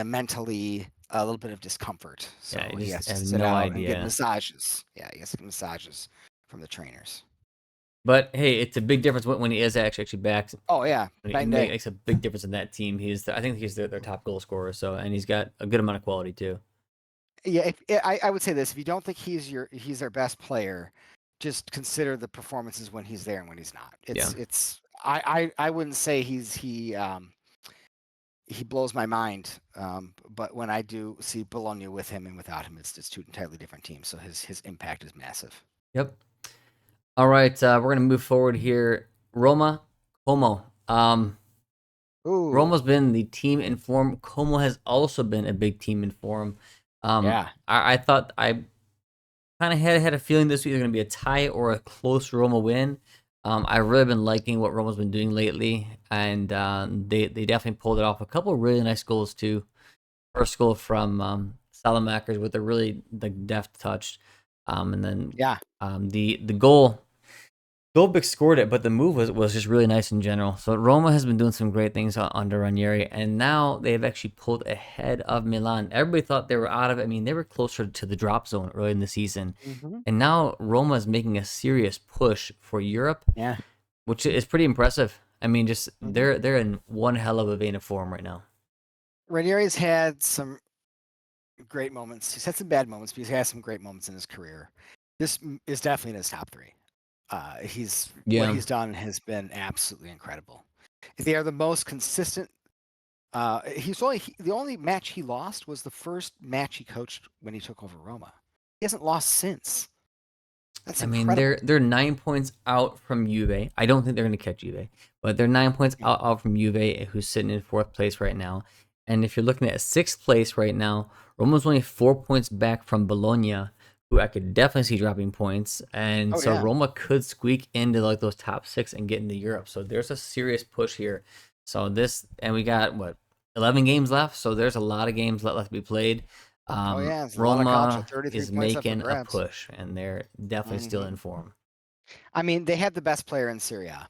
mentally a little bit of discomfort. Yeah, I So he just has to have sit no out and get idea. massages. Yeah, he has to get massages from the trainers. But hey, it's a big difference when he is actually back. Oh yeah, When night he and day. makes a big difference in that team. I think he's their top goal scorer. So and he's got a good amount of quality too. Yeah, I would say this: if you don't think he's their best player, just consider the performances when he's there and when he's not. Yeah. I wouldn't say he blows my mind. But when I do see Bologna with him and without him, it's just two entirely different teams. So his impact is massive. Yep. All right, we're gonna move forward here. Roma, Como. Ooh, Roma's been the team in form. Como has also been a big team in form. Yeah. I thought I kind of had a feeling this was either going to be a tie or a close Roma win. I've really been liking what Roma's been doing lately, and they definitely pulled it off. A couple of really nice goals too. First goal from Salamakers with a really deft touch, and then Yeah. the goal. Dolbeck scored it, but the move was just really nice in general. So Roma has been doing some great things under Ranieri, and now they've actually pulled ahead of Milan. Everybody thought they were out of it. I mean, they were closer to the drop zone early in the season, Hmm. and now Roma is making a serious push for Europe, Yeah. which is pretty impressive. I mean, just Hmm. they're in one hell of a vein of form right now. Ranieri's had some great moments. He's had some bad moments, but he's had some great moments in his career. This is definitely in his top three. He's what Yeah, he's done has been absolutely incredible. They are the most consistent. The only match he lost was the first match he coached when he took over Roma. He hasn't lost since. That's I mean, they're incredible. they're 9 points out from Juve. I don't think they're going to catch Juve, but they're 9 points Yeah. out from Juve, who's sitting in fourth place right now. And if you're looking at sixth place right now, Roma's only 4 points back from Bologna, who I could definitely see dropping points. And Oh so yeah. Roma could squeak into like those top six and get into Europe. So there's a serious push here. So this, and we got what 11 games left. So there's a lot of games left to be played. Oh yeah. There's a lot of comps. Roma 33 is points up for making a grabs. push, and they're definitely still Hmm. in form. I mean, they had the best player in Serie A.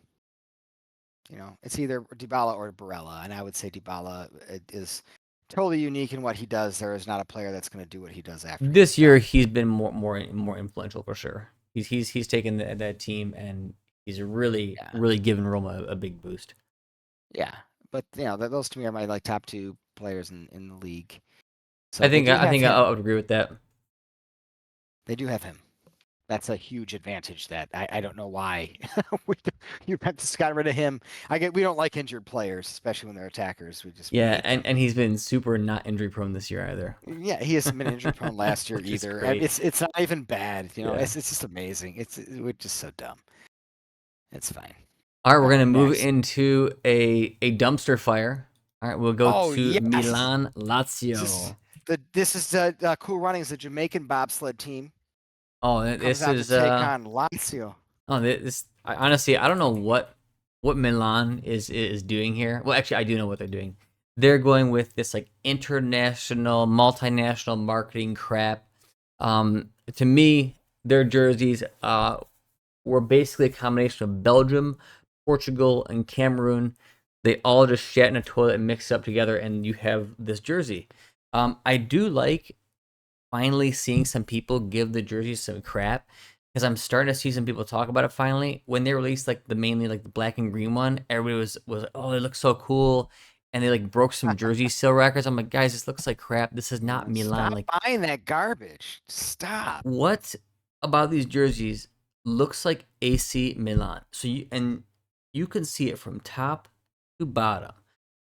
It's either Dybala or Barella, and I would say Dybala is totally unique in what he does. There is not a player that's going to do what he does after he's This year done. he's been more influential for sure. He's taken that team and he's really Yeah, really given Roma a big boost. yeah. But those to me are my like top two players in the league. I So they think do I have think I him. would agree with that. They do have him. That's a huge advantage that I don't know why Juventus got rid of him. We don't like injured players, especially when they're attackers. We Yeah, hate them. and he's been super not injury prone this year either, Yeah, he hasn't been injury prone last year which is either. great. It's not even bad. Yeah. It's just amazing. We're just so dumb. It's fine. All right, we're All right, gonna move next. into a dumpster fire. All right, we'll go Oh to yes, Milan this Lazio. this is the Cool Runnings, the Jamaican bobsled team Oh, comes this out to is take on Lazio. honestly, I don't know what Milan is doing here. Well, actually, I do know what they're doing. They're going with this like international, multinational marketing crap. To me, their jerseys were basically a combination of Belgium, Portugal, and Cameroon. They all just shat in a toilet and mixed up together, and you have this jersey. I do like finally seeing some people give the jerseys some crap because I'm starting to see some people talk about it finally. When they released like the mainly like the black and green one, everybody was like, oh, it looks so cool. And they like broke some jersey seal records. I'm like, guys, this looks like crap. This is not Milan. Stop Like, buying that garbage. Stop. what about these jerseys looks like AC Milan? You can see it from top to bottom.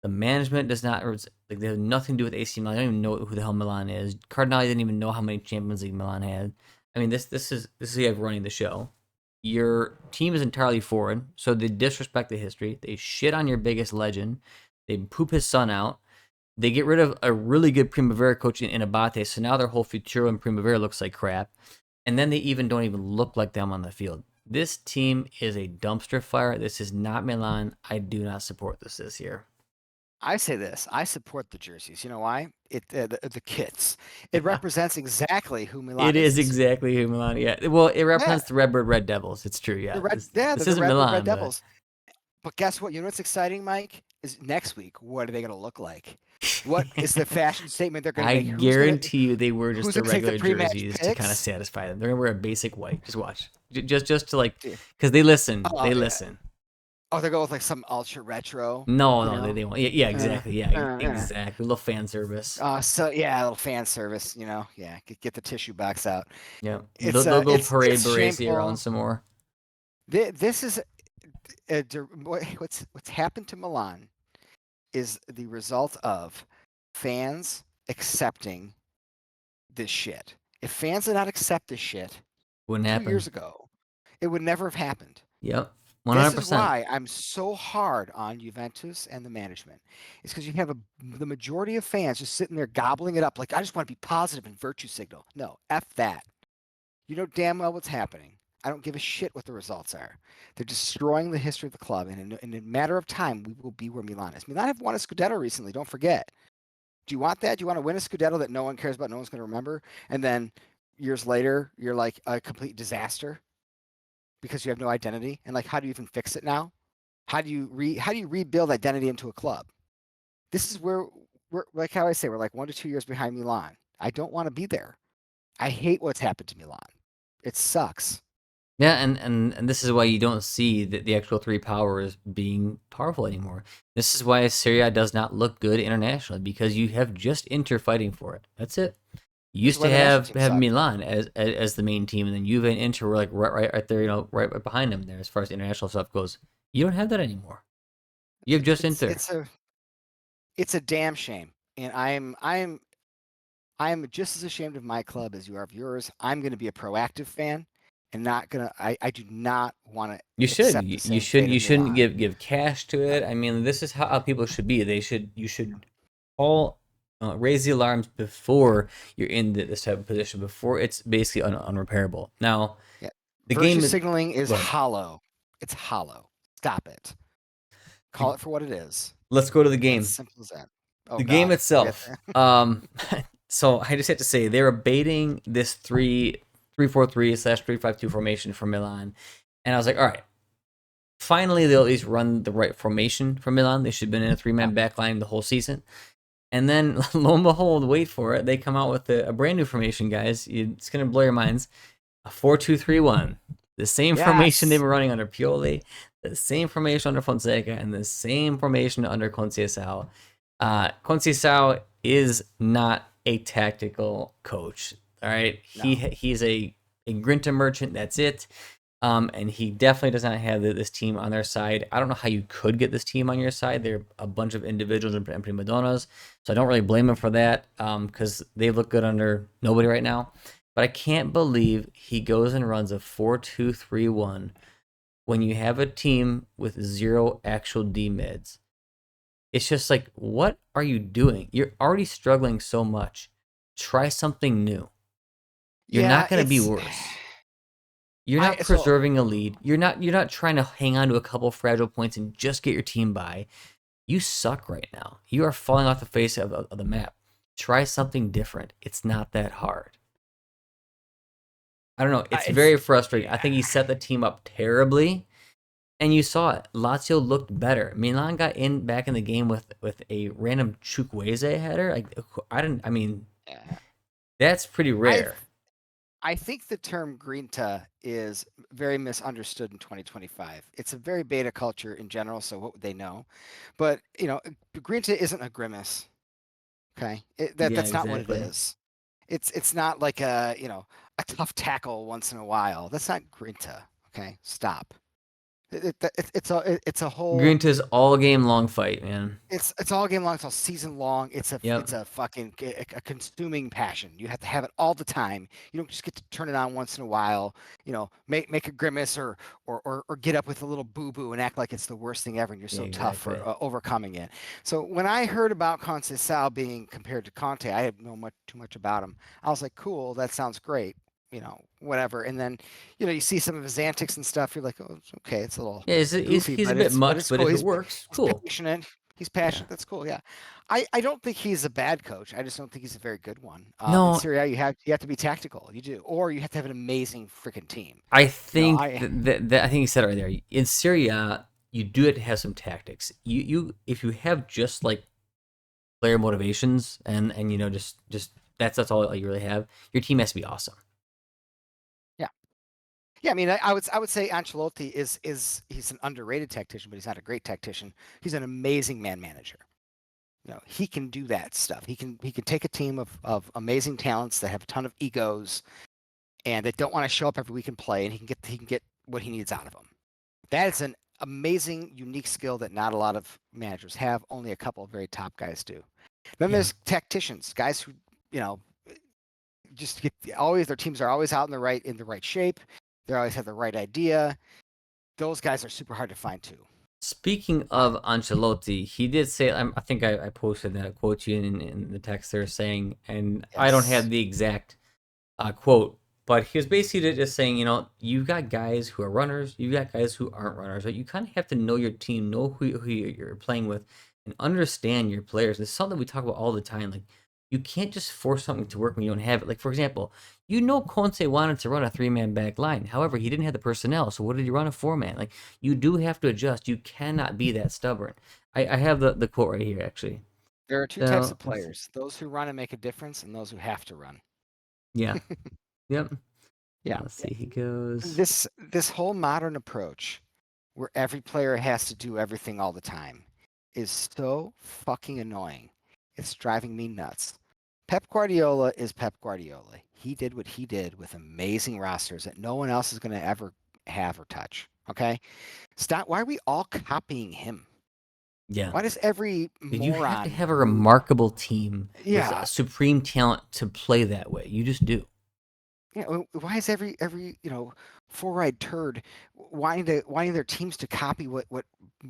The management does not like they have nothing to do with AC Milan. I don't even know who the hell Milan is. Cardinale didn't even know how many Champions League Milan had. I mean, this is you have running the show. Your team is entirely foreign, so they disrespect the history. They shit on your biggest legend. They poop his son out. They get rid of a really good Primavera coach in Abate, so now their whole Futuro and Primavera looks like crap. And then they even don't even look like them on the field. This team is a dumpster fire. This is not Milan. I do not support this year. I say this. I support the jerseys. You know why? The kits. It represents exactly who Milan It is is this year. exactly who Milan. Yeah. Well, it Yeah, represents the Redbird Red Devils. It's true. Yeah. they're This the isn't Redbird Red Milan, but Devils. But guess what? You know what's exciting, Mike? Is next week. What are they going to look like? What is the fashion statement they're going to I make? guarantee you they were just Who's the going to take the regular pre-match jerseys to kind of picks? satisfy them. They're gonna wear a basic white. Just watch. Just to like, Dude. because they listen. Oh They yeah. listen. Oh, they go with like some ultra retro. No, they won't. Yeah, Uh, exactly. Yeah, uh. exactly. A little fan service. So yeah, a little fan service. Yeah, get the tissue box out. Yeah, It's they'll parade it's Baresi around shameful. some more. This is what's happened to Milan is the result of fans accepting this shit. If fans did not accept this shit Wouldn't 2 years happen. ago, it would never have happened. Yep. This is 100%. why I'm so hard on Juventus and the management. It's because you have the majority of fans just sitting there gobbling it up like, I just want to be positive and virtue signal. No, F that. You know damn well what's happening. I don't give a shit what the results are. They're destroying the history of the club, and in a matter of time, we will be where Milan is. Milan have won a Scudetto recently. Don't forget. Do you want that? Do you want to win a Scudetto that no one cares about, no one's going to remember, and then years later you're like a complete disaster because you have no identity? And like, how do you even fix it now? How do you rebuild identity into a club? This is where we're like how I say we're like 1 to 2 years behind Milan. I don't want to be there. I hate what's happened to Milan. It sucks. Yeah, and this is why you don't see the actual three powers being powerful anymore. This is why Serie A does not look good internationally, because you have just Inter fighting for it. That's it. You This is used why to the national have team sucks. Milan as the main team, and then Juve and Inter were like right there, right behind them there as far as international stuff goes. You don't have that anymore. You have just Inter. It's a damn shame, and I'm just as ashamed of my club as you are of yours. I'm going to be a proactive fan, and not gonna. I do not want to You should. accept the You same should. fate You of shouldn't Milan. give cash to it. I mean, this is how people should be. They should. You should all raise the alarms before you're in this type of position. Before it's basically unrepairable. Now, Yeah. the Virtue game is. signaling is Go ahead. hollow. It's hollow. Stop it. The, Call it for what it is. let's go to the It's game. simple as that. Oh The game God, we got itself. So I just have to say they're baiting this 3-4-3 slash 3-5-2 formation for Milan, and I was like, all right. Finally, they'll at least run the right formation for Milan. They should have been in a three-man backline the whole season. And then, lo and behold, wait for it, they come out with a brand new formation, guys. It's going to blow your minds. A 4-2-3-1. The same formation they yes. were running under Pioli, the same formation under Fonseca, and the same formation under Conceição. Conceição is not a tactical coach. All right, No. he's a Grinta merchant. That's it. And he definitely does not have this team on their side. I don't know how you could get this team on your side. They're a bunch of individuals and prima donnas, so I don't really blame him for that because they look good under nobody right now. But I can't believe he goes and runs a 4-2-3-1 when you have a team with zero actual D mids. It's just like, what are you doing? You're already struggling so much. Try something new. You're Yeah, not going to be worse. You're not so preserving a lead. You're not trying to hang on to a couple fragile points and just get your team by. You suck right now. You are falling off the face of the map. Try something different. It's not that hard. I don't know. It's very frustrating. I think he set the team up terribly, and you saw it. Lazio looked better. Milan got back in the game with a random Chukwueze header. I mean, yeah. that's pretty rare. I think the term Grinta is very misunderstood in 2025. It's a very beta culture in general, so what would they know? But, Grinta isn't a grimace, okay? Yeah, That's not what it exactly. is. It's not like a tough tackle once in a while. That's not Grinta, okay? Stop. It's a whole Grinta's all game long fight, man. it's all game long. It's all season long. Yep. It's a fucking a consuming passion. You have to have it all the time. You don't just get to turn it on once in a while. Make a grimace or get up with a little boo boo and act like it's the worst thing ever, and you're Yeah, so tough exactly. for overcoming it. So when I heard about Conceição being compared to Conte, I didn't know too much about him. I was like, cool, that sounds great. Whatever. And then, you see some of his antics and stuff. You're like, oh, it's okay. It's a little Yeah, goofy, he's a bit but much, it's but cool. if it works, He's cool. passionate. He's Yeah. passionate. That's cool. Yeah. I don't think he's a bad coach. I just don't think he's a very good one. In No, Serie A, you have to be tactical. You do, or you have to have an amazing freaking team. I No, think that I think you said it right there. In Serie A, you do have to have some tactics. You if you have just like player motivations and just that's all you really have. Your team has to be awesome. yeah, yeah. I mean, I would say Ancelotti is he's an underrated tactician, but he's not a great tactician. He's an amazing man manager. He can do that stuff. He can take a team of amazing talents that have a ton of egos and that don't want to show up every week and play, and he can get what he needs out of them. That is an amazing, unique skill that not a lot of managers have. Only a couple of very top guys do. Then Yeah. there's tacticians, guys who just get always their teams are always out in the right shape. They always have the right idea. those guys are super hard to find too. Speaking of Ancelotti, he did say, I think I posted that quote to you in the text there saying, and I don't have Yes. the exact quote, but he was basically just saying, you've got guys who are runners, you've got guys who aren't runners, but you kind of have to know your team, know who you're playing with, and understand your players. It's something we talk about all the time. Like, you can't just force something to work when you don't have it. Like, for example, Conte wanted to run a three-man back line. However, he didn't have the personnel, so what did he run a four-man? Like, you do have to adjust. You cannot be that stubborn. I have the quote right here, actually. There are two types So, of players: those who run and make a difference, and those who have to run. yeah. Yep. Yeah. Let's see. He goes. This whole modern approach, where every player has to do everything all the time, is so fucking annoying. It's driving me nuts. Pep Guardiola is Pep Guardiola. He did what he did with amazing rosters that no one else is going to ever have or touch. Okay? Stop. Why are we all copying him? Yeah. Why does every You have to moron have a who, remarkable team with yeah, supreme talent to play that way. You just do. why is every four-eyed turd wanting their teams to copy what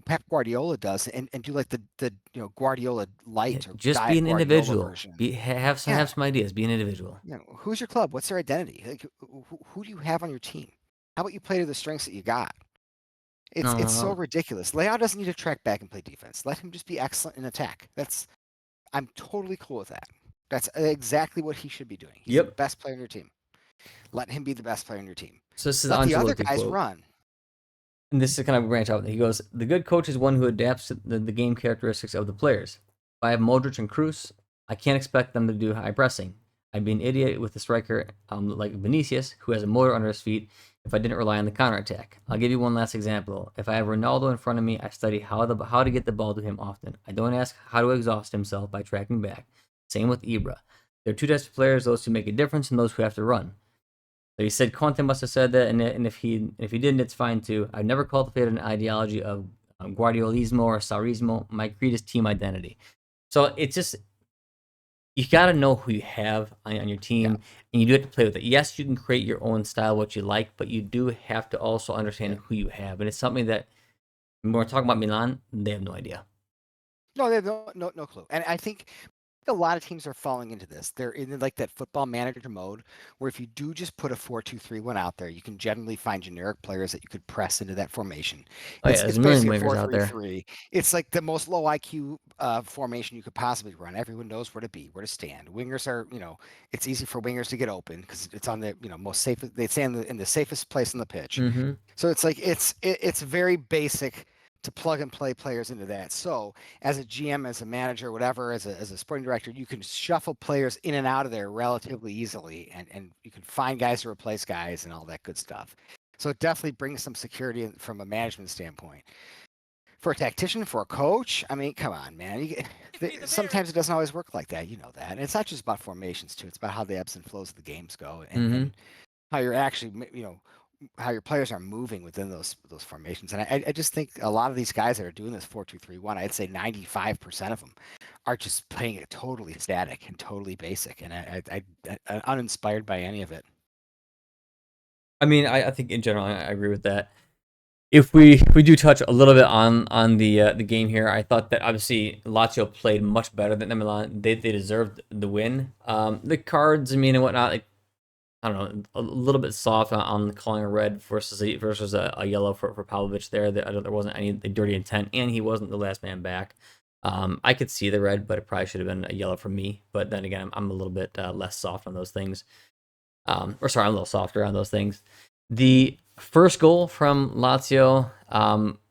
Pep Guardiola does and do like the Guardiola Yeah, light or just be diet an Guardiola individual. version? Have Yeah, some ideas. Be an individual. who's your club? What's their identity? Like, who do you have on your team? How about you play to the strengths that you got? It's so No. ridiculous. Leao doesn't need to track back and play defense. Let him just be excellent in attack. I'm totally cool with that. That's exactly what he should be doing. He's the Yep. best player on your team. Let him be the best player on your team. So this is Let the other Ancelotti guys quote, run. and this is kind of a branch out. He goes, "The good coach is one who adapts to the game characteristics of the players. If I have Modric and Cruz, I can't expect them to do high pressing. I'd be an idiot with a striker like Vinicius, who has a motor under his feet, if I didn't rely on the counterattack. I'll give you one last example. If I have Ronaldo in front of me, I study how to get the ball to him often. I don't ask how to exhaust himself by tracking back. Same with Ibra. There are two types of players: those who make a difference and those who have to run. So he said Conte must have said that, and if he didn't, it's fine too. I've never cultivated an ideology of Guardiolismo or Sarrismo. My creed is team identity. So it's just you got to know who you have on your Yeah. team, and you do have to play with it. Yes, you can create your own style, what you like, but you do have to also understand Yeah. who you have, and it's something that when we're talking about Milan, they have no idea. No, they have no clue. And I think a lot of teams are falling into this. They're in like that football manager mode where if you do just put a 4-2-3-1 out there, you can generally find generic players that you could press into that formation. Oh yeah, It's there's it's a million basically a wingers four out three there. three. It's like the most low IQ formation you could possibly run. Everyone knows where to be, where to stand. Wingers are, it's easy for wingers to get open because it's on the, most safe. They stand in the safest place on the pitch. Mm-hmm. So it's like it's very basic to plug and play players into that. So as a GM, as a manager, whatever, as a sporting director, you can shuffle players in and out of there relatively easily, and you can find guys to replace guys and all that good stuff. So it definitely brings some security from a management standpoint. For a tactician, for a coach, I mean, come on, man. Sometimes it doesn't always work like that. You know that. And it's not just about formations too. It's about how the ebbs and flows of the games go, Mm-hmm. and how you're actually, how your players are moving within those formations. And I just think a lot of these guys that are doing this 4-2-3-1, I'd say 95% of them are just playing it totally static and totally basic, and I'm uninspired by any of it. I mean, I think in general, I agree with that. If we do touch a little bit on the game here, I thought that obviously Lazio played much better than Milan. They deserved the win. The cards, I mean, and whatnot, like I don't know, a little bit soft on calling a red versus a yellow for Pavlovic there. There wasn't any dirty intent, and he wasn't the last man back. I could see the red, but it probably should have been a yellow for me. But then again, I'm a little bit less soft on those things. Or sorry, I'm a little softer on those things. The first goal from Lazio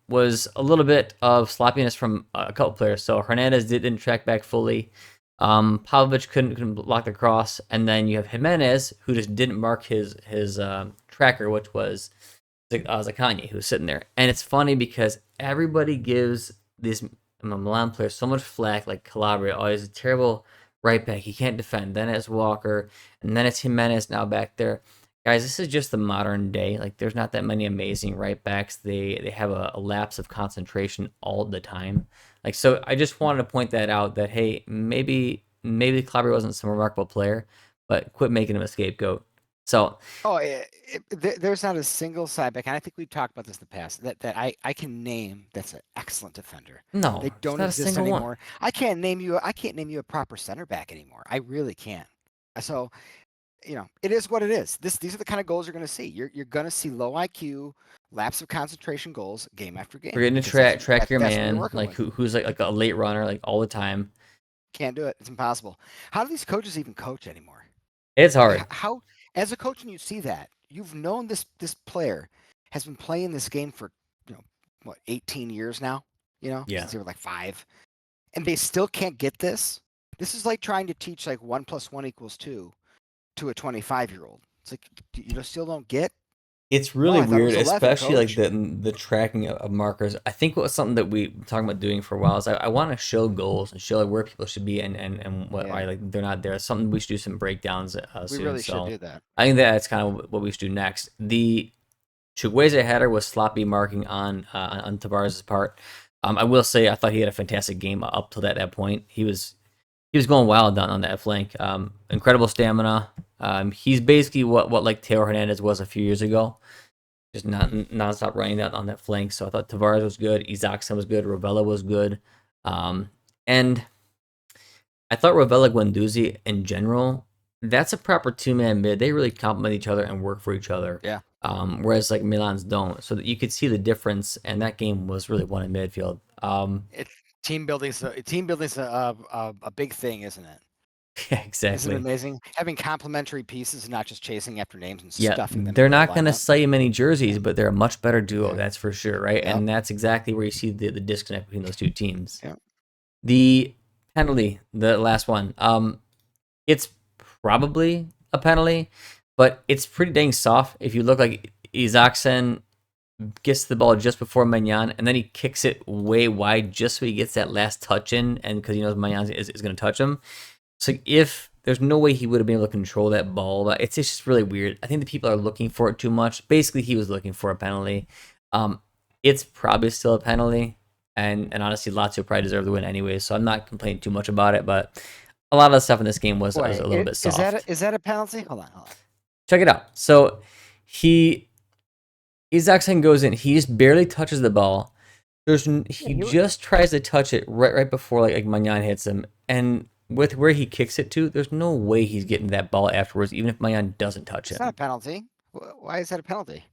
was a little bit of sloppiness from a couple players. So Hernandez didn't track back fully. Pavlovic couldn't block the cross, and then you have Jimenez who just didn't mark his tracker, which was Zaccagni, who was sitting there. And it's funny because everybody gives these Milan players so much flack, like Calabria. Oh, he's a terrible right back. He can't defend. Then it's Walker, and then it's Jimenez now back there. Guys, this is just the modern day. Like, there's not that many amazing right backs. They have a lapse of concentration all the time. Like, so I just wanted to point that out. That hey, maybe Calabria wasn't some remarkable player, but quit making him a scapegoat. So Oh, there's not a single side back, and I think we've talked about this in the past, that I can name that's an excellent defender. no, They there's don't not a exist single one. anymore. I can't name you a proper center back anymore. I really can't. So, it is what it is. These are the kind of goals you're going to see. You're going to see low IQ, lapse of concentration goals game after We're game getting to because track your that's what you're man, working like with. who's like a late runner, like all the time. Can't do it. It's impossible. How do these coaches even coach anymore? It's Like hard. how, as a coach, and you see that you've known this player has been playing this game for what 18 years now. Yeah. Since they were like 5, and they still can't get this. This is like trying to teach like 1+1=2 to a 25-year-old. It's like still don't get. It's Oh, really I thought it weird, was 11, especially like coach. the tracking of markers. I think what was something that we talking about doing for a while is I want to show goals and show like where people should be and what why Yeah, like they're not there. It's something we should do some breakdowns we soon. really should So do that. I think that's kind of what we should do next. The Chukwueze header was sloppy marking on Tavares' part. I will say I thought he had a fantastic game up till that point. He was going wild on that flank. Incredible stamina. He's basically what like Teo Hernandez was a few years ago, just not nonstop running that on that flank. So I thought Tavares was good, Isaacson was good, Ravella was good, and I thought Ravella Guendouzi in general, that's a proper 2-man mid. They really complement each other and work for each other. Yeah, Whereas like Milan's don't, so that you could see the difference, and that game was really won in midfield. it team building's a big thing, isn't it? Yeah, Isn't it exactly. amazing having complementary pieces and not just chasing after names and Yeah, stuffing them they're into a not going to lineup? sell you many jerseys, Yeah, but they're a much better duo, yeah, that's for sure, right? yep, And that's exactly where you see the disconnect between those two teams. yep. The penalty, the last one, it's probably a penalty, but it's pretty dang soft. If you look like Isaacson gets the ball just before Magnan, and then he kicks it way wide just so he gets that last touch in, and because he knows Magnan is going to touch him. So if there's no way he would have been able to control that ball, but it's just really weird. I think the people are looking for it too much. Basically, he was looking for a penalty. Um, it's probably still a penalty, and honestly, Lazio probably deserved the win anyway. So I'm not complaining too much about it. But a lot of the stuff in this game was Boy, a little bit is that soft. is that a penalty? Hold on. Check it out. So he Isaacson goes in. He just barely touches the ball. Yeah, He just tries to touch it right before like Magnan hits him, and with where he kicks it to, there's no way he's getting that ball afterwards, even if Magnan doesn't touch it's not a him. penalty. Why is that a penalty?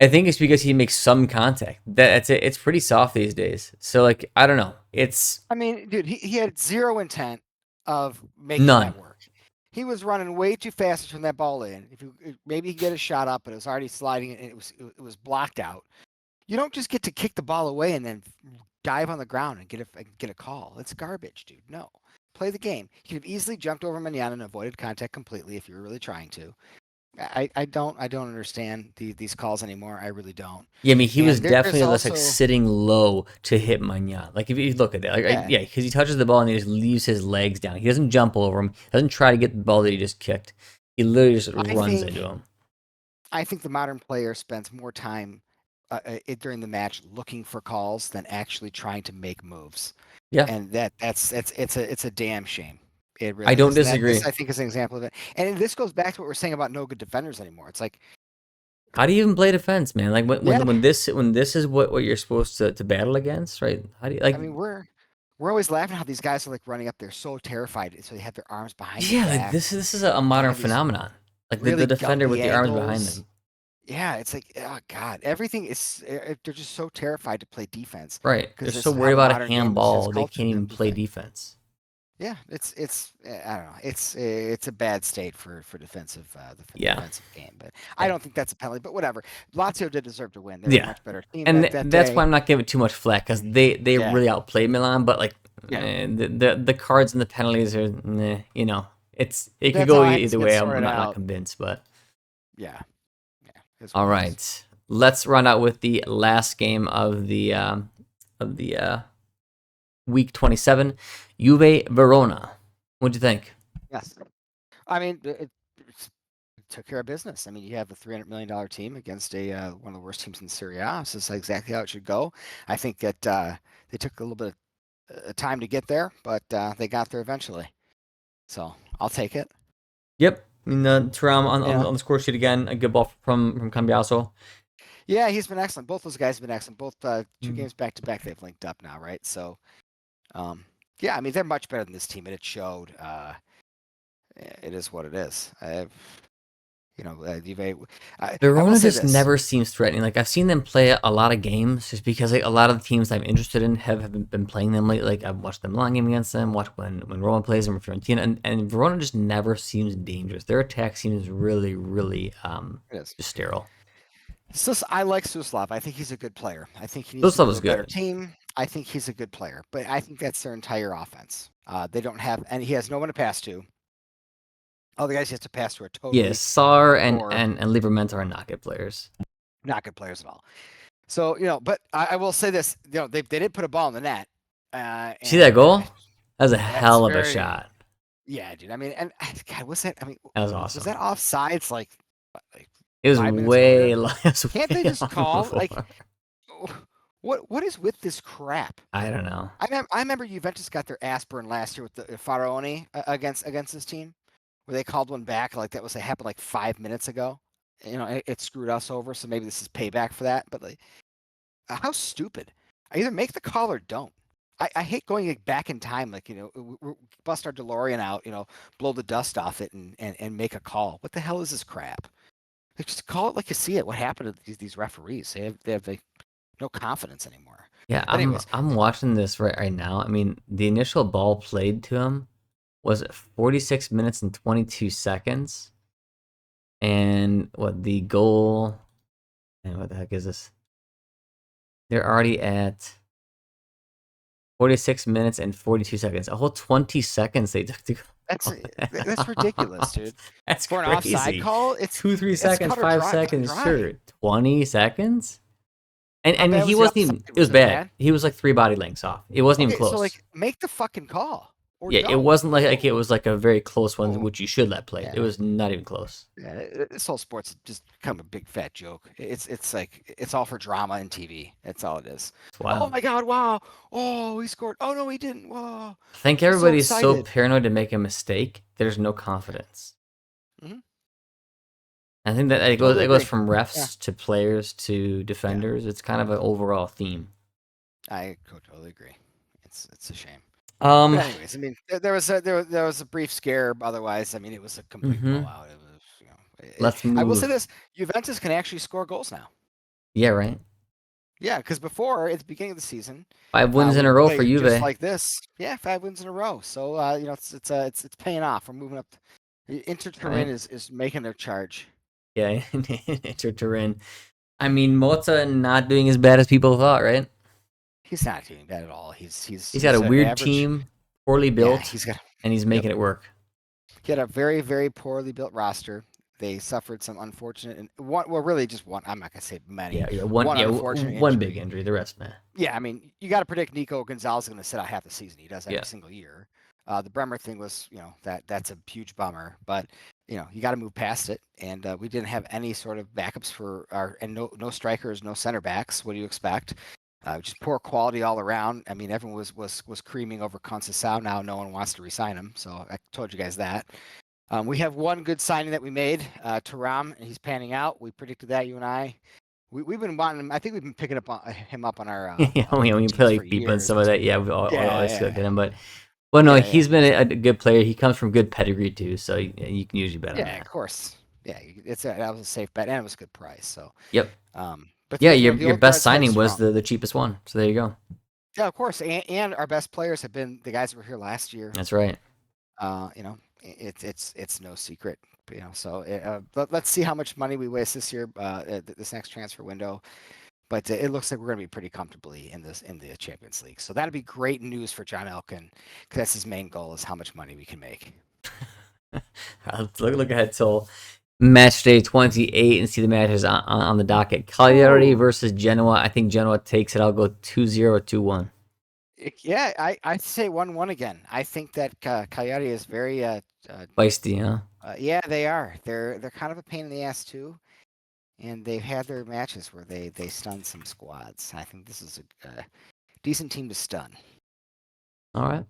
I think it's because he makes some contact. That's it. It's pretty soft these days. So like I don't know. It's I mean, dude, he had zero intent of making that none. work. He was running way too fast to turn that ball in. Maybe he get a shot up, but it was already sliding and it was blocked out. You don't just get to kick the ball away and then dive on the ground and get a call. It's garbage, dude. No. Play the game. You could have easily jumped over Manana and avoided contact completely if you were really trying to. I don't understand these calls anymore. I really don't. Yeah, I mean he was And there's definitely just like also sitting low to hit Magnan. Like if you look at that, yeah. yeah, because he touches the ball and he just leaves his legs down. He doesn't jump over him. Doesn't try to get the ball that he just kicked. He literally just I runs think into him. I think the modern player spends more time during the match looking for calls than actually trying to make moves, Yeah, and it's a damn shame. It I really don't is, and that this disagree. I think is an example of it. And this goes back to what we're saying about no good defenders anymore. It's like, How do you even play defense, man? Like yeah, when this is what you're supposed to battle against, right? How do you I like? mean we're always laughing how these guys are like running up there so terrified, so they have their arms behind their Yeah, like back, this is a and they modern have these phenomenon. Like the really defender with goofy the arms behind angles. them, Yeah, it's like, oh God, everything is. They're just so terrified to play defense right? They're because so it's how worried the about a modern game has handball they cultured can't them even to play think. defense. Yeah, it's I don't know. It's a bad state for defensive the Yeah, defensive game, but I yeah, don't think that's a penalty. But whatever. Lazio did deserve to win. They were a yeah. much better team And that that's why day. I'm not giving too much flack because they Yeah, really outplayed Milan. But like yeah. the cards and the penalties are, it could That's go how it has to either get way. I'm sorted not out. convinced, but Yeah, yeah. Is all what it is. right. Let's run out with the last game of the week 27, Juve Verona. What'd you think? Yes. I mean, it took care of business. I mean, you have a $300 million team against a one of the worst teams in Serie A. So it's exactly how it should go. I think that they took a little bit of time to get there, but they got there eventually. So I'll take it. Yep. I mean, Thuram on, You know? on the score sheet again, a good ball from Cambiaso. Yeah, he's been excellent. Both those guys have been excellent. Both 2 Mm. games back to back, they've linked up now, right? So, yeah, I mean, they're much better than this team, and it showed. It is what it is. Juve. I will Verona say just this. never seems threatening. Like I've seen them play a lot of games, just because like a lot of the teams I'm interested in have been playing them lately. Like I've watched the Milan game against them, watched when Roma plays them, or Fiorentina, and Verona just never seems dangerous. Their attack seems really It is. just sterile. I like Suslav. I think he's a good player. I think he needs Those to stuff go to is a better good. team. I think he's a good player, but I think that's their entire offense. They don't have, and he has no one to pass to. All the guys he has to pass to are Yeah, totally Sar poor, and Livermento are not good players. not good players at all. So but I will say this: they did put a ball in the net, See that and goal? That was a that's hell of a very shot. yeah, dude. I mean, and God, what's that? I mean, That was was that awesome. offsides like It was 5 minutes earlier? way, it was Can't they way just on the call like floor. what is with this crap? I don't know. I remember Juventus got their ass burned last year with the Faraoni against this team, where they called one back like that happened like 5 minutes ago. It screwed us over, so maybe this is payback for that. But like, how stupid! Either make the call or don't. I hate going like, back in time, like bust our DeLorean out, blow the dust off it, and make a call. What the hell is this crap? Like, just call it like you see it. What happened to these referees? They have like no confidence anymore. Yeah, But anyways, I'm watching this right now. I mean, the initial ball played to him was 46 minutes and 22 seconds. And what the goal, and what the heck is this? They're already at 46 minutes and 42 seconds. A whole 20 seconds they took to go. that's ridiculous, dude. That's For an offside crazy. call, 2, 3 it's seconds, cut or 5 dry, cut and seconds, dry. sure. 20 seconds? How And bad he was the wasn't offside? even, it was Was it bad. bad? He was like 3 body lengths off. It wasn't even Okay, so close. like make the fucking call or Yeah, it don't. wasn't like it was like a very close one, Oh, which you should let play. It yeah. was not even close. Yeah, this whole sport's just become a big fat joke. It's like it's all for drama and TV. That's all it is. It's Oh wild. my God! Wow! Oh, he scored! Oh no, he didn't! Wow! I think I'm so everybody's so excited. paranoid to make a mistake. There's no confidence. Hmm. I think that Totally it goes agree. from Yeah, refs to players to yeah. defenders. It's kind of an overall theme. I totally agree. It's a shame. Um, But anyways, I mean, there was a brief scare. Otherwise, I mean, it was a complete hmm blowout. It was, Let's I will say move. this: Juventus can actually score goals now. Yeah, right. Yeah, because before at the beginning of the season, 5 wins in we a would row for play just Juve. like this. Yeah, 5 wins in a row. So it's paying off. We're moving up. Inter Turin Right. is making their charge. Yeah, Inter Turin. I mean, Mota not doing as bad as people thought, right? He's not doing bad at all. He's got a An weird average. team, poorly Yeah, built, he's got. and he's Yep, making it work. he had a very very poorly built roster. They suffered some unfortunate and one. Well, really just one. I'm not gonna say many. One unfortunate One big injury. injury. The rest, man. Yeah, I mean, you got to predict Nico Gonzalez is going to sit out half the season. He does every Yeah. single year. The Bremer thing was, that's a huge bummer, but you got to move past it. And we didn't have any sort of backups and no strikers, no center backs. What do you expect? Just poor quality all around. I mean, everyone was creaming over Conceição. Now no one wants to resign him. So I told you guys that. We have one good signing that we made, Thuram, and he's panning out. We predicted that, you and I. We've been wanting him. I think we've been picking him up on our Yeah, when you teams play for like FIFA and years. stuff like that, yeah, we Yeah, always look yeah, at him. But well, no, yeah, he's yeah. been So, a good player. He comes from good pedigree too, so you can usually bet on yeah, of that. course. Yeah, that was a safe bet and it was a good price. So, Yep. but Yeah, the your old best guard's held signing was strong. the cheapest one. So there you go. Yeah, of course. And our best players have been the guys that were here last year. That's right. It's no secret. So let's see how much money we waste this year, this next transfer window. But it looks like we're going to be pretty comfortably in the Champions League. So that'd be great news for John Elkin, because that's his main goal is how much money we can make. Look ahead till match day 28 and see the matches on the docket. Cagliari Ooh. versus Genoa. I think Genoa takes it. I'll go 2-0, 2-1. Yeah, I'd say 1-1 again. I think that Cagliari is very Feisty, huh? yeah, they are. They're kind of a pain in the ass too, and they've had their matches where they stun some squads. I think this is a decent team to stun. All right.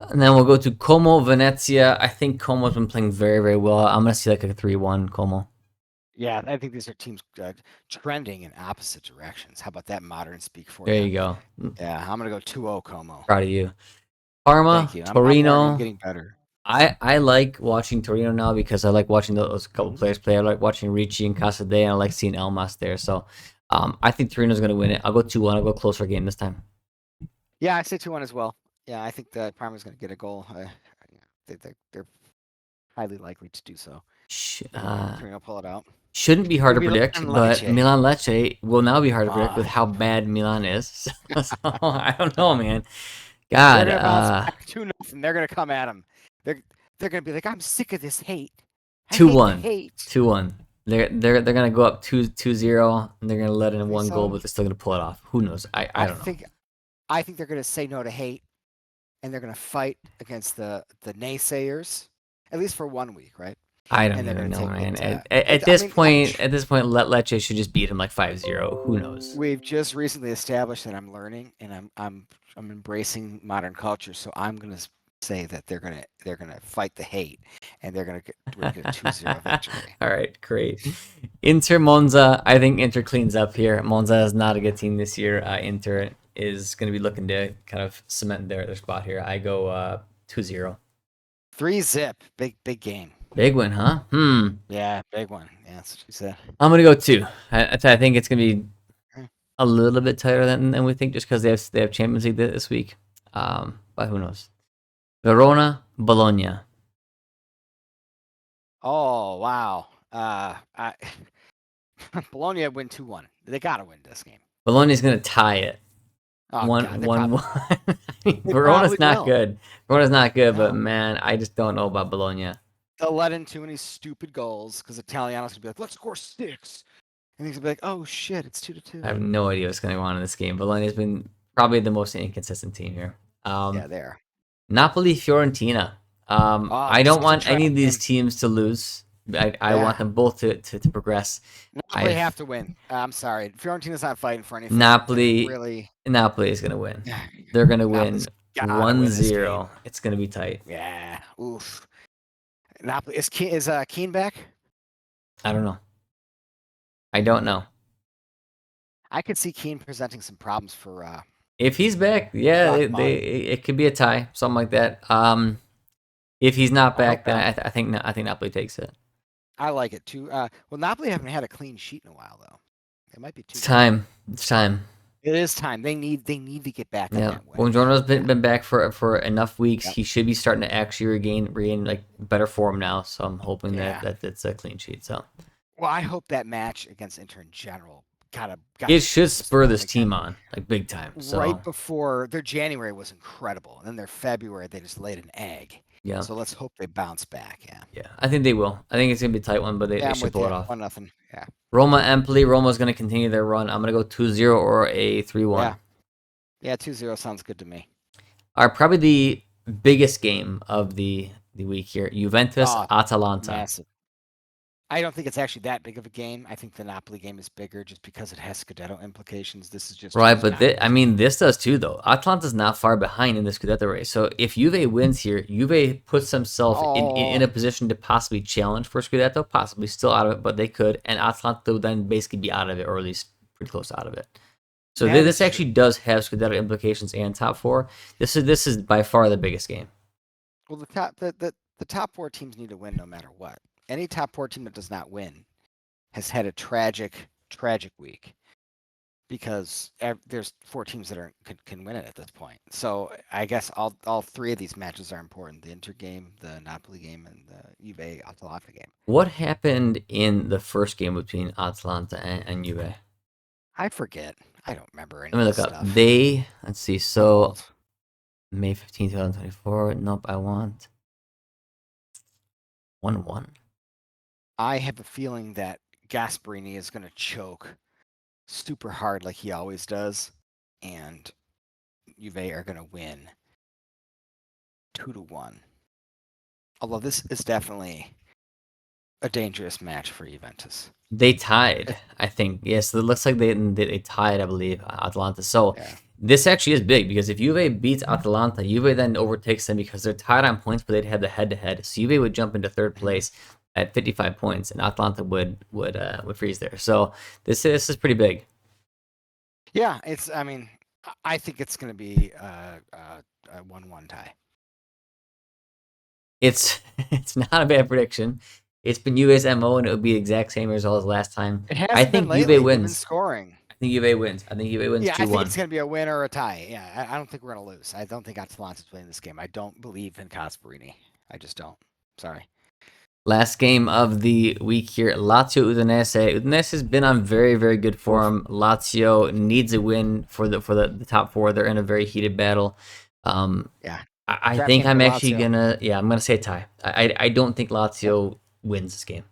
And then we'll go to Como, Venezia. I think Como's been playing very, very well. I'm going to see like a 3-1 Como. Yeah, I think these are teams trending in opposite directions. How about that modern speak for There you? you go. Yeah, I'm gonna go 2-0 Como. Proud of you. Thank Parma, you. I'm learning. I'm Torino. getting better. I like watching Torino now because I like watching those couple players play. I like watching Ricci and Casadei, and I like seeing Elmas there. So I think Torino's going to win it. I'll go 2-1. I'll go closer game this time. Yeah, I say 2-1 as well. Yeah, I think that Parma's gonna get a goal. They're highly likely to do so. Torino pull it out. Shouldn't be hard to Milan predict, but Lecce. Milan Lecce will now be hard to predict with Ah, how bad Milan is. So I don't know, man. they're God, gonna bounce back 2-0. They're gonna come at him. They're gonna be like, I'm sick of this hate. I hate the 2-1. hate. 2-1. They're gonna go up 2-0 and they're gonna let in one goal, So but they're still gonna pull it off. Who knows? I don't know. I think they're gonna say no to hate, and they're gonna fight against the naysayers, at least for 1 week, right? I don't And they're even gonna know, take man. it. At this point, let Lecce should just beat him like 5-0. Who knows? We've just recently established that I'm learning and I'm embracing modern culture. So I'm gonna say that they're gonna fight the hate and we're gonna get a 2-0 victory. All right, great. Inter Monza. I think Inter cleans up here. Monza is not a good team this year. Inter is going to be looking to kind of cement their spot here. I go 2-0. 3-0. Big game. Big win, huh? Yeah, big one. Yeah, that's what you said. I'm gonna go 2. I think it's gonna be a little bit tighter than we think, just because they have Champions League this week. But who knows? Verona, Bologna. Oh wow. Bologna win 2-1. They gotta win this game. Bologna's gonna tie it. Oh, One. God, I mean, Verona's not will. good. Verona's not good, but No. man, I just don't know about Bologna. They'll let in too many stupid goals because Italiano's gonna be like, let's score 6. And he's gonna be like, oh shit, it's 2-2. I have no idea what's going on in this game. Bologna's been probably the most inconsistent team here. Yeah, there. Napoli, Fiorentina. I don't want any of these teams to lose. I want them both to progress. Napoli have to win. I'm sorry, Fiorentina's not fighting for anything. Napoli really. Napoli is going to win. They're going to win 1-0. It's going to be tight. Yeah. Oof. Napoli is Keane back? I don't know. I don't know. I could see Keane presenting some problems for. If he's back, yeah, it could be a tie, something like that. If he's not back, then I think Napoli takes it. I like it too. Well, Napoli haven't had a clean sheet in a while though. It might be too. It's time. It's time. It is time. They need to get back. Yeah. When Jordan's been back for enough weeks, he should be starting to actually regain like better form now. So I'm hoping that it's a clean sheet. So. Well, I hope that match against Inter in general it should spur this team on like big time. So. Right before their January was incredible, and then their February they just laid an egg. Yeah. So let's hope they bounce back. Yeah. Yeah, I think they will. I think it's gonna be a tight one, but they should pull it off. 1-0. Yeah. Roma, Empoli. Roma's gonna continue their run. I'm gonna go 2-0 or a 3-1. Yeah, 2-0 sounds good to me. All right, probably the biggest game of the week here. Juventus, Atalanta. Massive. I don't think it's actually that big of a game. I think the Napoli game is bigger just because it has Scudetto implications. This is just right, but this does too, though. Atalanta's not far behind in the Scudetto race. So if Juve wins here, Juve puts themselves in a position to possibly challenge for Scudetto, possibly still out of it, but they could, and Atalanta would then basically be out of it, or at least pretty close out of it. So this actually does have Scudetto implications and top 4. This is by far the biggest game. Well, the top 4 teams need to win no matter what. Any top 4 team that does not win has had a tragic week because there's 4 teams that can win it at this point. So I guess all 3 of these matches are important: the Inter game, the Napoli game, and the Juve Atalanta game. What happened in the first game between Atalanta and Juve? I forget. I don't remember any. Let me look up. Let's see. So May 15, 2024. Nope, I want 1-1. I have a feeling that Gasperini is going to choke super hard like he always does, and Juve are going to win 2-1. Although this is definitely a dangerous match for Juventus. They tied, I think. Yes, it looks like they tied, I believe, Atalanta. So This actually is big because if Juve beats Atalanta, Juve then overtakes them because they're tied on points, but they'd have the head-to-head. So Juve would jump into third place at 55 points, and Atalanta would freeze there. So this is pretty big. Yeah, it's. I mean, I think it's going to be a 1-1 tie. It's it's not a bad prediction. It's been Juve's MO, and it would be the exact same result as last time. It I hasn't been think lately. Juve They've been wins. scoring. I think Juve wins. I think Juve wins Yeah, I think 2-1. it's going to be a win or a tie. Yeah, I don't think we're going to lose. I don't think Atalanta's playing this game. I don't believe in Casperini. I just don't. Sorry. Last game of the week here, Lazio Udinese. Udinese has been on very, very good form. Lazio needs a win for the top four. They're in a very heated battle. Yeah. I Trap think game I'm for actually Lazio. I'm gonna say tie. I don't think Lazio wins this game.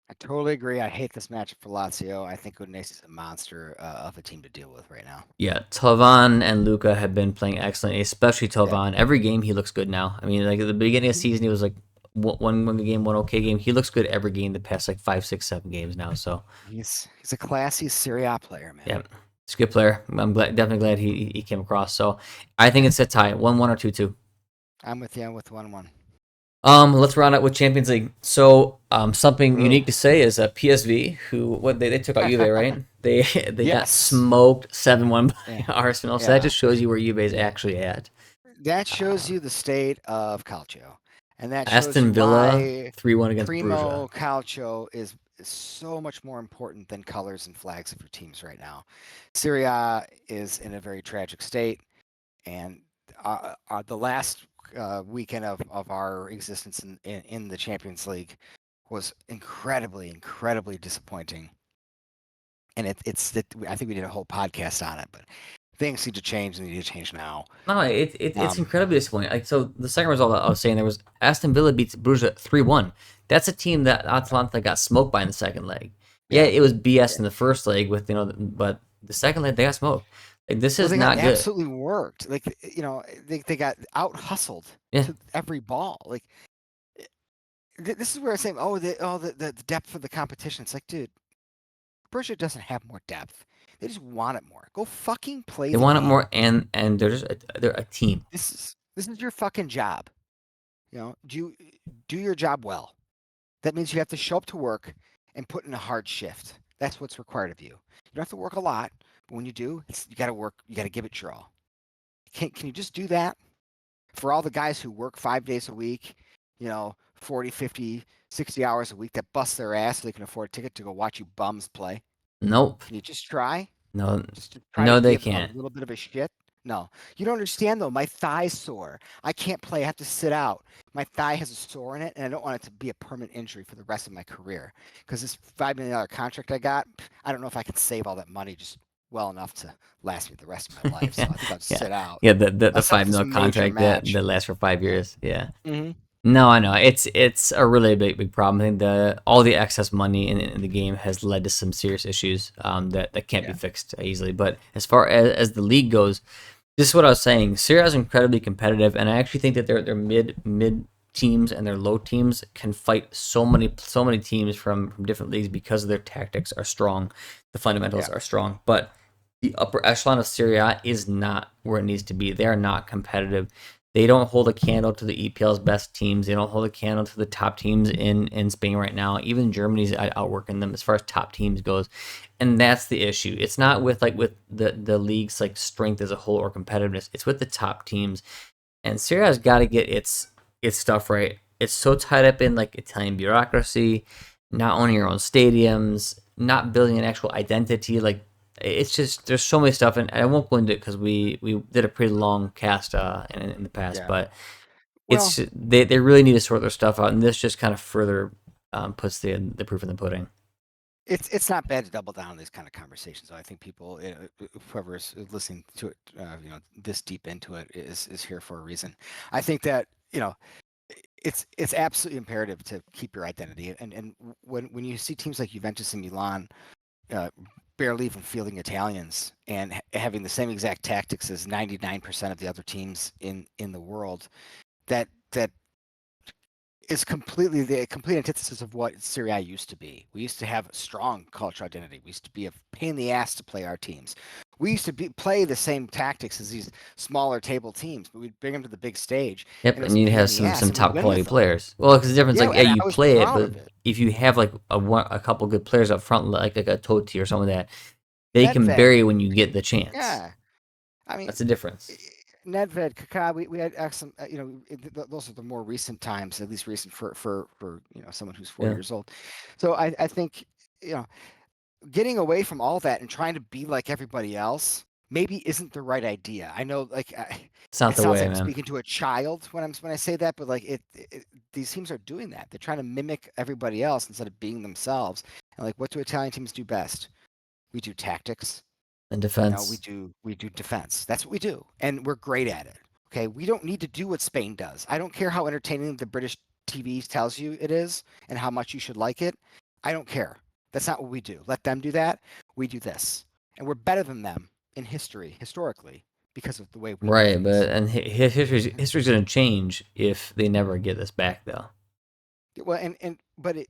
I totally agree. I hate this matchup for Lazio. I think Udinese is a monster of a team to deal with right now. Yeah, Tovan and Luca have been playing excellent, especially Yeah. Tovan. Every game he looks good now. I mean, like at the beginning of the season, he was like one game, one okay game. He looks good every game the past like 5, 6, 7 games now. So He's a classy Serie A player, man. yeah, he's a good player. I'm definitely glad he came across. So I think it's a tie, 1-1 or 2-2. I'm with you. I'm with 1-1. Let's round out with Champions League. So, something Ooh. unique to say is PSV, who what they took out Juve, right? They got Yes. smoked 7-1 by Yeah. Arsenal. So that just shows you where Juve's actually at. That shows you the state of Calcio, and that shows Aston you Villa why 3-1 against Primo Bruges. Calcio is so much more important than colors and flags of your teams right now. Serie A is in a very tragic state, and the last weekend of our existence in the Champions League was incredibly disappointing. And I think we did a whole podcast on it, but things need to change and they need to change now. No, it's Um, incredibly disappointing. Like, so the second result I was saying there was Aston Villa beats Bruges 3-1. That's a team that Atalanta got smoked by in the second leg. Yeah, yeah. it was BS in the first leg with but the second leg they got smoked. Like, this Well, is they got not good. absolutely worked. Like, they got out hustled Yeah, to every ball. Like, this is where I'm saying, the depth of the competition. It's like, dude, Berger doesn't have more depth. They just want it more. Go fucking play they the want it game. more, and they're a team. This is your fucking job. Do your job well. That means you have to show up to work and put in a hard shift. That's what's required of you. You don't have to work a lot, but when you do, you got to work. You got to give it your all. Can you just do that? For all the guys who work 5 days a week, 40, 50, 60 hours a week that bust their ass so they can afford a ticket to go watch you bums play. Nope. Can you just try? No, Just to try to no, they give a can't. little bit of a shit? No. You don't understand though. My thigh's sore. I can't play. I have to sit out. My thigh has a sore in it, and I don't want it to be a permanent injury for the rest of my career. Because this $5 million contract I got, I don't know if I can save all that money just well enough to last me the rest of my life. So I think I'll just Yeah, sit out. yeah. The Unless five it's a mil major contract that match. lasts for 5 years. Yeah. Yeah. Mm-hmm. No, I know it's a really big problem. I think all the excess money in the game has led to some serious issues that can't be Yeah. fixed easily. But as far as the league goes, this is what I was saying. Serie A is incredibly competitive, and I actually think that their mid teams and their low teams can fight so many teams from different leagues because their tactics are strong, the fundamentals Yeah. are strong. But the upper echelon of Serie A is not where it needs to be. They are not competitive. They don't hold a candle to the EPL's best teams. They don't hold a candle to the top teams in Spain right now. Even Germany's outworking them as far as top teams goes, and that's the issue. It's not with the league's like strength as a whole or competitiveness. It's with the top teams, and Serie A's got to get its stuff right. It's so tied up in like Italian bureaucracy, not owning your own stadiums, not building an actual identity. Like, it's just there's so many stuff, and I won't go into it because we did a pretty long cast in the past, Yeah. but Well, they really need to sort their stuff out, and this just kind of further puts the proof in the pudding. it's not bad to double down on these kind of conversations. I think people, whoever is listening to it, this deep into it is here for a reason. I think that it's absolutely imperative to keep your identity. And when you see teams like Juventus and Milan uh, barely even fielding Italians and having the same exact tactics as 99% of the other teams in the world, that is completely the complete antithesis of what Serie A used to be. We used to have a strong cultural identity. We used to be a pain in the ass to play our teams. We used to play the same tactics as these smaller table teams, but we'd bring them to the big stage, Yep, and it was and a you pain have in the ass, some and we'd top win quality with them. players. Well, because the difference, Yeah, like, yeah, and I you was play it, proud but of it. if you have like a couple good players up front, like a Totti or something like that, they can Nedved, bury when you get the chance. yeah. I mean, That's the difference. Nedved, Kaká, we had excellent. Those are the more recent times, at least recent for someone who's 40 Yeah, years old. So I think you know getting away from all that and trying to be like everybody else maybe isn't the right idea. I know, like, it's not it the sounds way, like I'm man. speaking to a child when I say that, but like these teams are doing that. They're trying to mimic everybody else instead of being themselves. And like, what do Italian teams do best? We do tactics. In We defense, do defense. That's what we do, and we're great at it. Okay, we don't need to do what Spain does. I don't care how entertaining the British TV tells you it is and how much you should like it. I don't care. That's not what we do. Let them do that. We do this, and we're better than them in historically, because of the way we do right? things. But and history's gonna change if they never get this back, though. Well,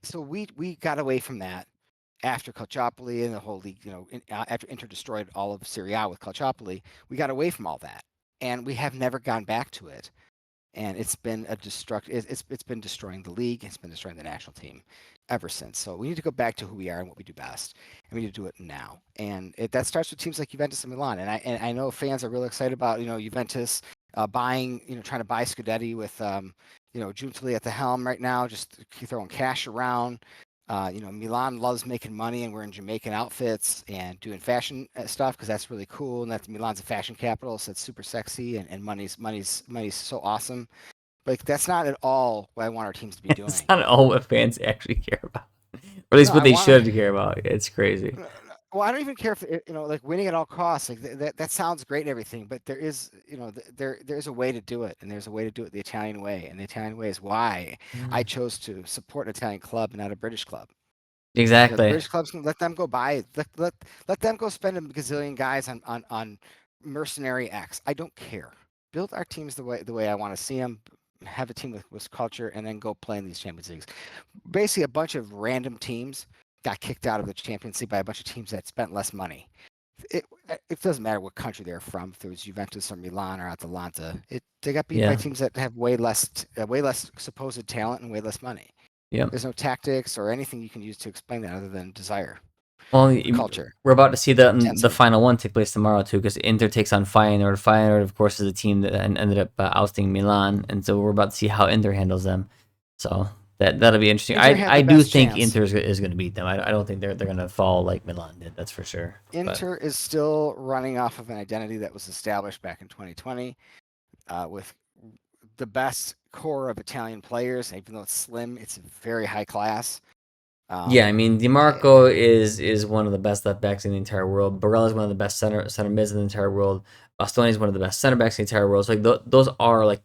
so we got away from that after Calciopoli and the whole league, after Inter destroyed all of Serie A with Calciopoli, we got away from all that, and we have never gone back to it. And it's been it's been destroying the league. It's been destroying the national team ever since. So we need to go back to who we are and what we do best, and we need to do it now. And that starts with teams like Juventus and Milan. And I know fans are really excited about Juventus buying, trying to buy Scudetti with Giuntoli at the helm right now, just throwing cash around. Milan loves making money, and we're in Jamaican outfits and doing fashion stuff because that's really cool. And that's Milan's a fashion capital, so it's super sexy, and money's so awesome. But like, that's not at all what I want our teams to be It's doing. not all what fans actually care about, or at least No, what I they want. should care about. It's crazy. Well, I don't even care if like winning at all costs. Like that sounds great and everything, but there is, there's a way to do it, and there's a way to do it the Italian way, and the Italian way is why I chose to support an Italian club and not a British club. The Exactly. British clubs can let them go buy let them go spend a gazillion guys on mercenary X. I don't care. Build our teams the way I want to see them. Have a team with culture, and then go play in these Champions Leagues. Basically, a bunch of random teams got kicked out of the Champions League by a bunch of teams that spent less money. It doesn't matter what country they're from. If it was Juventus or Milan or Atalanta, they got beat by Yeah. teams that have way less supposed talent and way less money. Yep. There's no tactics or anything you can use to explain that other than desire, Well, culture, we're about to see the intensity. final one take place tomorrow too, because Inter takes on Feyenoord. Feyenoord, of course, is the team that ended up ousting Milan, and so we're about to see how Inter handles them. So that'll be interesting. Inter have I the do best think chance. Inter is going to beat them. I don't think they're going to fall like Milan did. That's for sure. But Inter is still running off of an identity that was established back in 2020 with the best core of Italian players. Even though it's slim, it's very high class. yeah, I Um, mean, Dimarco is one of the best left backs in the entire world. Barella is one of the best center mids in the entire world. Bastoni is one of the best center backs in the entire world. So like those are like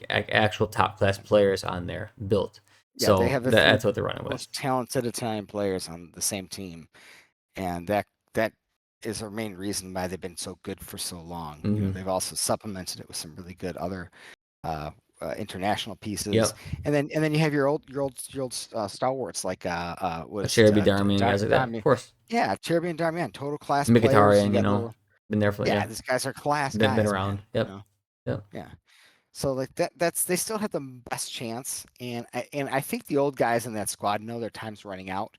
actual top class players on there built. yeah, they So have the three that's what they're running with. most talented Italian players on the same team, and that is our main reason why they've been so good for so long. Hmm. They've also supplemented it with some really good other uh, international pieces, Yep. and then you have your old stalwarts like was Cherby, Darmian, guys like that. Of Darmian. course. Yeah, Cherby and Darmian, total class players. You Mkhitaryan, got little, been there for yeah, yeah, these guys are class been guys, around. man. Yep. Yep. Yeah. So like that's they still have the best chance, and I think the old guys in that squad know their time's running out.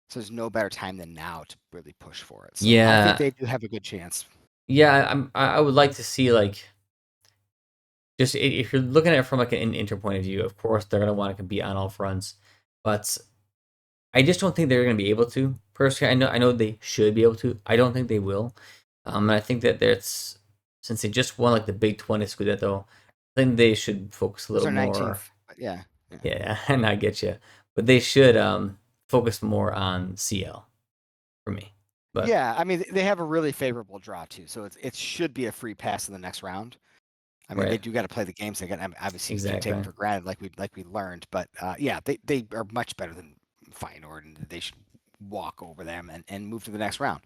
So there's no better time than now to really push for it. So I think Yeah. they do have a good chance. Yeah. I would like to see like just if you're looking at it from like an Inter point of view, of course they're gonna want to compete on all fronts, but I just don't think they're gonna be able to. Personally, I know they should be able to. I don't think they will. And I think that that's since they just won like the Big 20 Scudetto, I think they should focus a Those little are more. 19th. But yeah. Yeah. Yeah, and I get you, but they should focus more on CL for me. But Yeah, I mean they have a really favorable draw too, so it should be a free pass in the next round. I mean they right, do got to play the games. They got obviously you can't take them exactly. for granted like we learned, but yeah, they are much better than Feyenoord, and they should walk over them and move to the next round.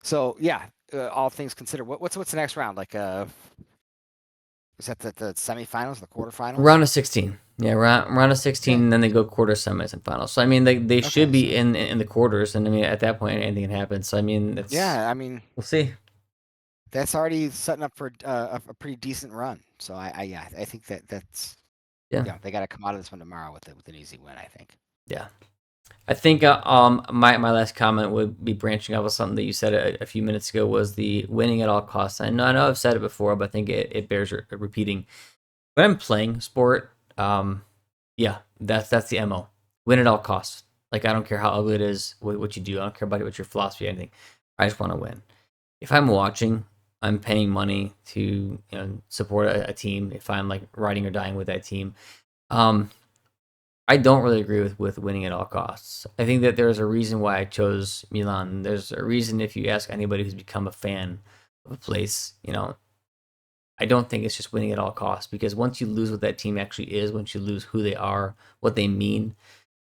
So yeah, all things considered, what's the next round like? Is that the semifinals, the quarterfinals? Round of 16. Yeah, round of Okay, 16, and then they go quarters, semis, and finals. So I mean, they okay, should be so in the quarters, and I mean at that point anything can happen. So I mean, it's yeah, I mean we'll see. that's already setting up for a pretty decent run. So I think that's Yeah, they got to come out of this one tomorrow with an easy win. I think. yeah. I think my last comment would be branching off of something that you said a few minutes ago was the winning at all costs. I know I've said it before, but I think it bears repeating. When I'm playing sport, yeah, that's the MO. Win at all costs. Like I don't care how ugly it is, what you do. I don't care about what your philosophy or anything. I just want to win. If I'm watching, I'm paying money to support a team. If I'm like riding or dying with that team, um, I don't really agree with winning at all costs. I think that there's a reason why I chose Milan. There's a reason if you ask anybody who's become a fan of a place, I don't think it's just winning at all costs because once you lose what that team actually is, once you lose who they are, what they mean,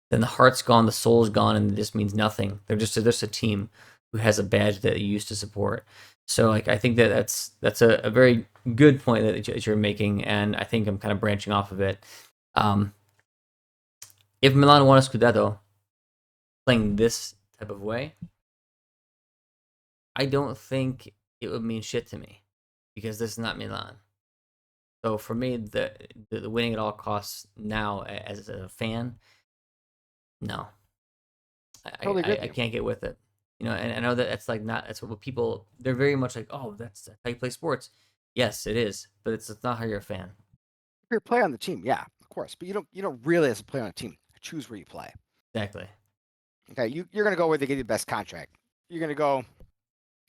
then the heart's gone, the soul's gone, and it just means nothing. They're just a team who has a badge that you used to support. So like I think that's a very good point that you're making, and I think I'm kind of branching off of it. Um, if Milan won a Scudetto playing this type of way, I don't think it would mean shit to me because this is not Milan. So for me, the winning at all costs now as a fan, no, Totally agree with I you. can't get with it. And I know that that's like not that's what people they're very much like. Oh, that's how you play sports. Yes, it is, but it's not how you're a fan. If you're a player on the team, yeah, of course, but you don't really as a player on a team choose where you play. Exactly. Okay, you're gonna go where they give you the best contract. You're gonna go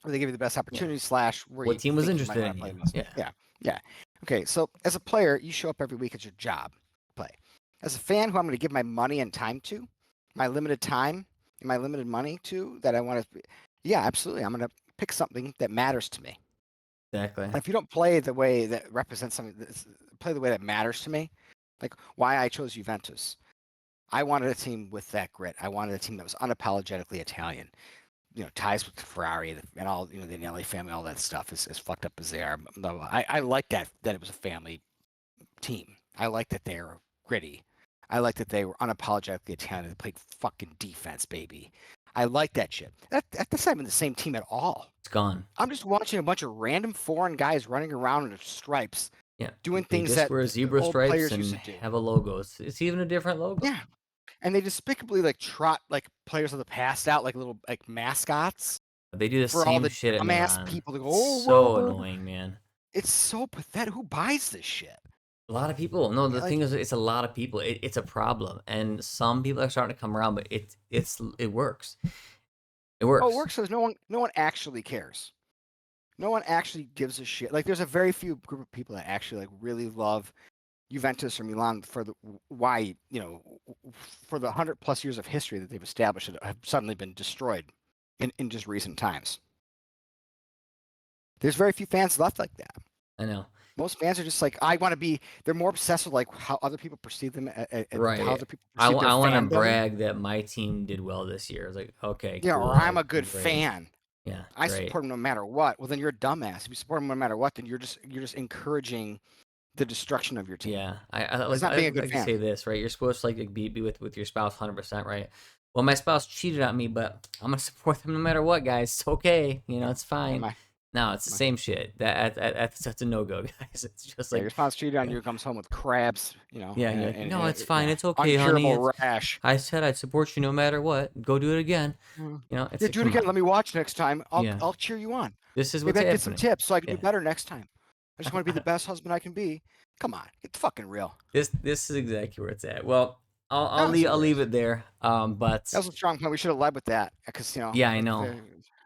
where they give you the best Yeah. opportunity / where What you team was think you might interested want in to play you? the most. Yeah. Yeah, yeah. Okay, so as a player, you show up every week. It's your job to play. As a fan, who I'm going to give my money and time to, my limited time and my limited money to, that I want to, yeah, absolutely. I'm going to pick something that matters to me. Exactly. And if you don't play the way that represents something, play the way that matters to me, like why I chose Juventus. I wanted a team with that grit. I wanted a team that was unapologetically Italian. Ties with Ferrari and all, the Nelly family, all that stuff is as fucked up as they are. No, I like that it was a family team. I like that they were gritty. I like that they were unapologetically Italian. They played fucking defense, baby. I like that shit. That's not even the same team at all. It's gone. I'm just watching a bunch of random foreign guys running around in stripes, Yeah. doing They things just that wear the zebra old stripes players used and to do. have a logo. It's even a different logo. Yeah, and they despicably like trot like players of the past out like little like mascots They do the for all same the shit at dumbass Milan. people to go, It's oh, so well, annoying, man. it's so pathetic. Who buys this shit? A lot of people. No, the Like, thing is, it's a lot of people. It's a problem, and some people are starting to come around. But it works. It oh, it works. works because no one actually cares. No one actually gives a shit. Like, there's a very few group of people that actually like really love Juventus or Milan for the why for the 100+ years of history that they've established that have suddenly been destroyed in just recent times. There's very few fans left like that. I know. Most fans are just like, I want to be. They're more obsessed with like how other people perceive them, how Right. other people perceive their I want to fandom. brag that my team did well this year. It's like, okay, Yeah, or cool. I'm Like, a good great. fan. Yeah, I great. support them no matter what. Well, then you're a dumbass. If you support them no matter what, then you're just encouraging the destruction of your team. Yeah. It's not I being a good like to fan. say this, right? You're supposed to like be with your spouse 100%, right? Well, my spouse cheated on me, but I'm gonna support them no matter what, guys. It's okay. Yeah, It's fine. my, No, it's the my, same shit. That's a no go, guys. It's just yeah, like, your spouse cheated on yeah, you, comes home with crabs, yeah. And and, you're like, and, no, and it's fine. yeah, It's okay, honey. uncurable It's rash. I said I'd support you no matter what. Go do it again. Mm. It's Yeah, like, do it come again. on. Let me watch next time. I'll Yeah, I'll cheer you on. this is Maybe what's I can get some happening. tips so I can do Yeah. better next time. I just want to be the best husband I can be. Come on, get fucking real. This is exactly where it's at. Well, No, that's what I'll it leave is. it there. That But was a strong point. We should have led with that because yeah, I know. Yeah,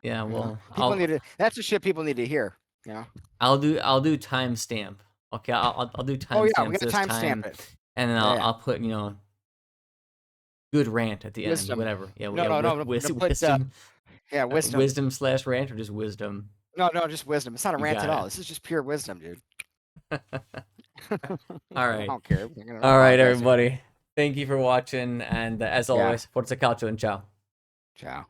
you know, well, people need to. That's the shit people need to hear. You know. I'll do timestamp. Okay, I'll do Oh yeah, we timestamps got to this timestamp time, it. and then Yeah, yeah. I'll put good rant at the end, Wisdom. whatever. Yeah, No, no, no. To put wisdom, yeah, wisdom. wisdom slash rant or just wisdom. No, no, just wisdom. It's not a You rant at got all. it. This is just pure wisdom, dude. All I right, don't care. I don't all right, apologize here. everybody. Thank you for watching, and as Yeah. always, forza calcio and ciao. Ciao.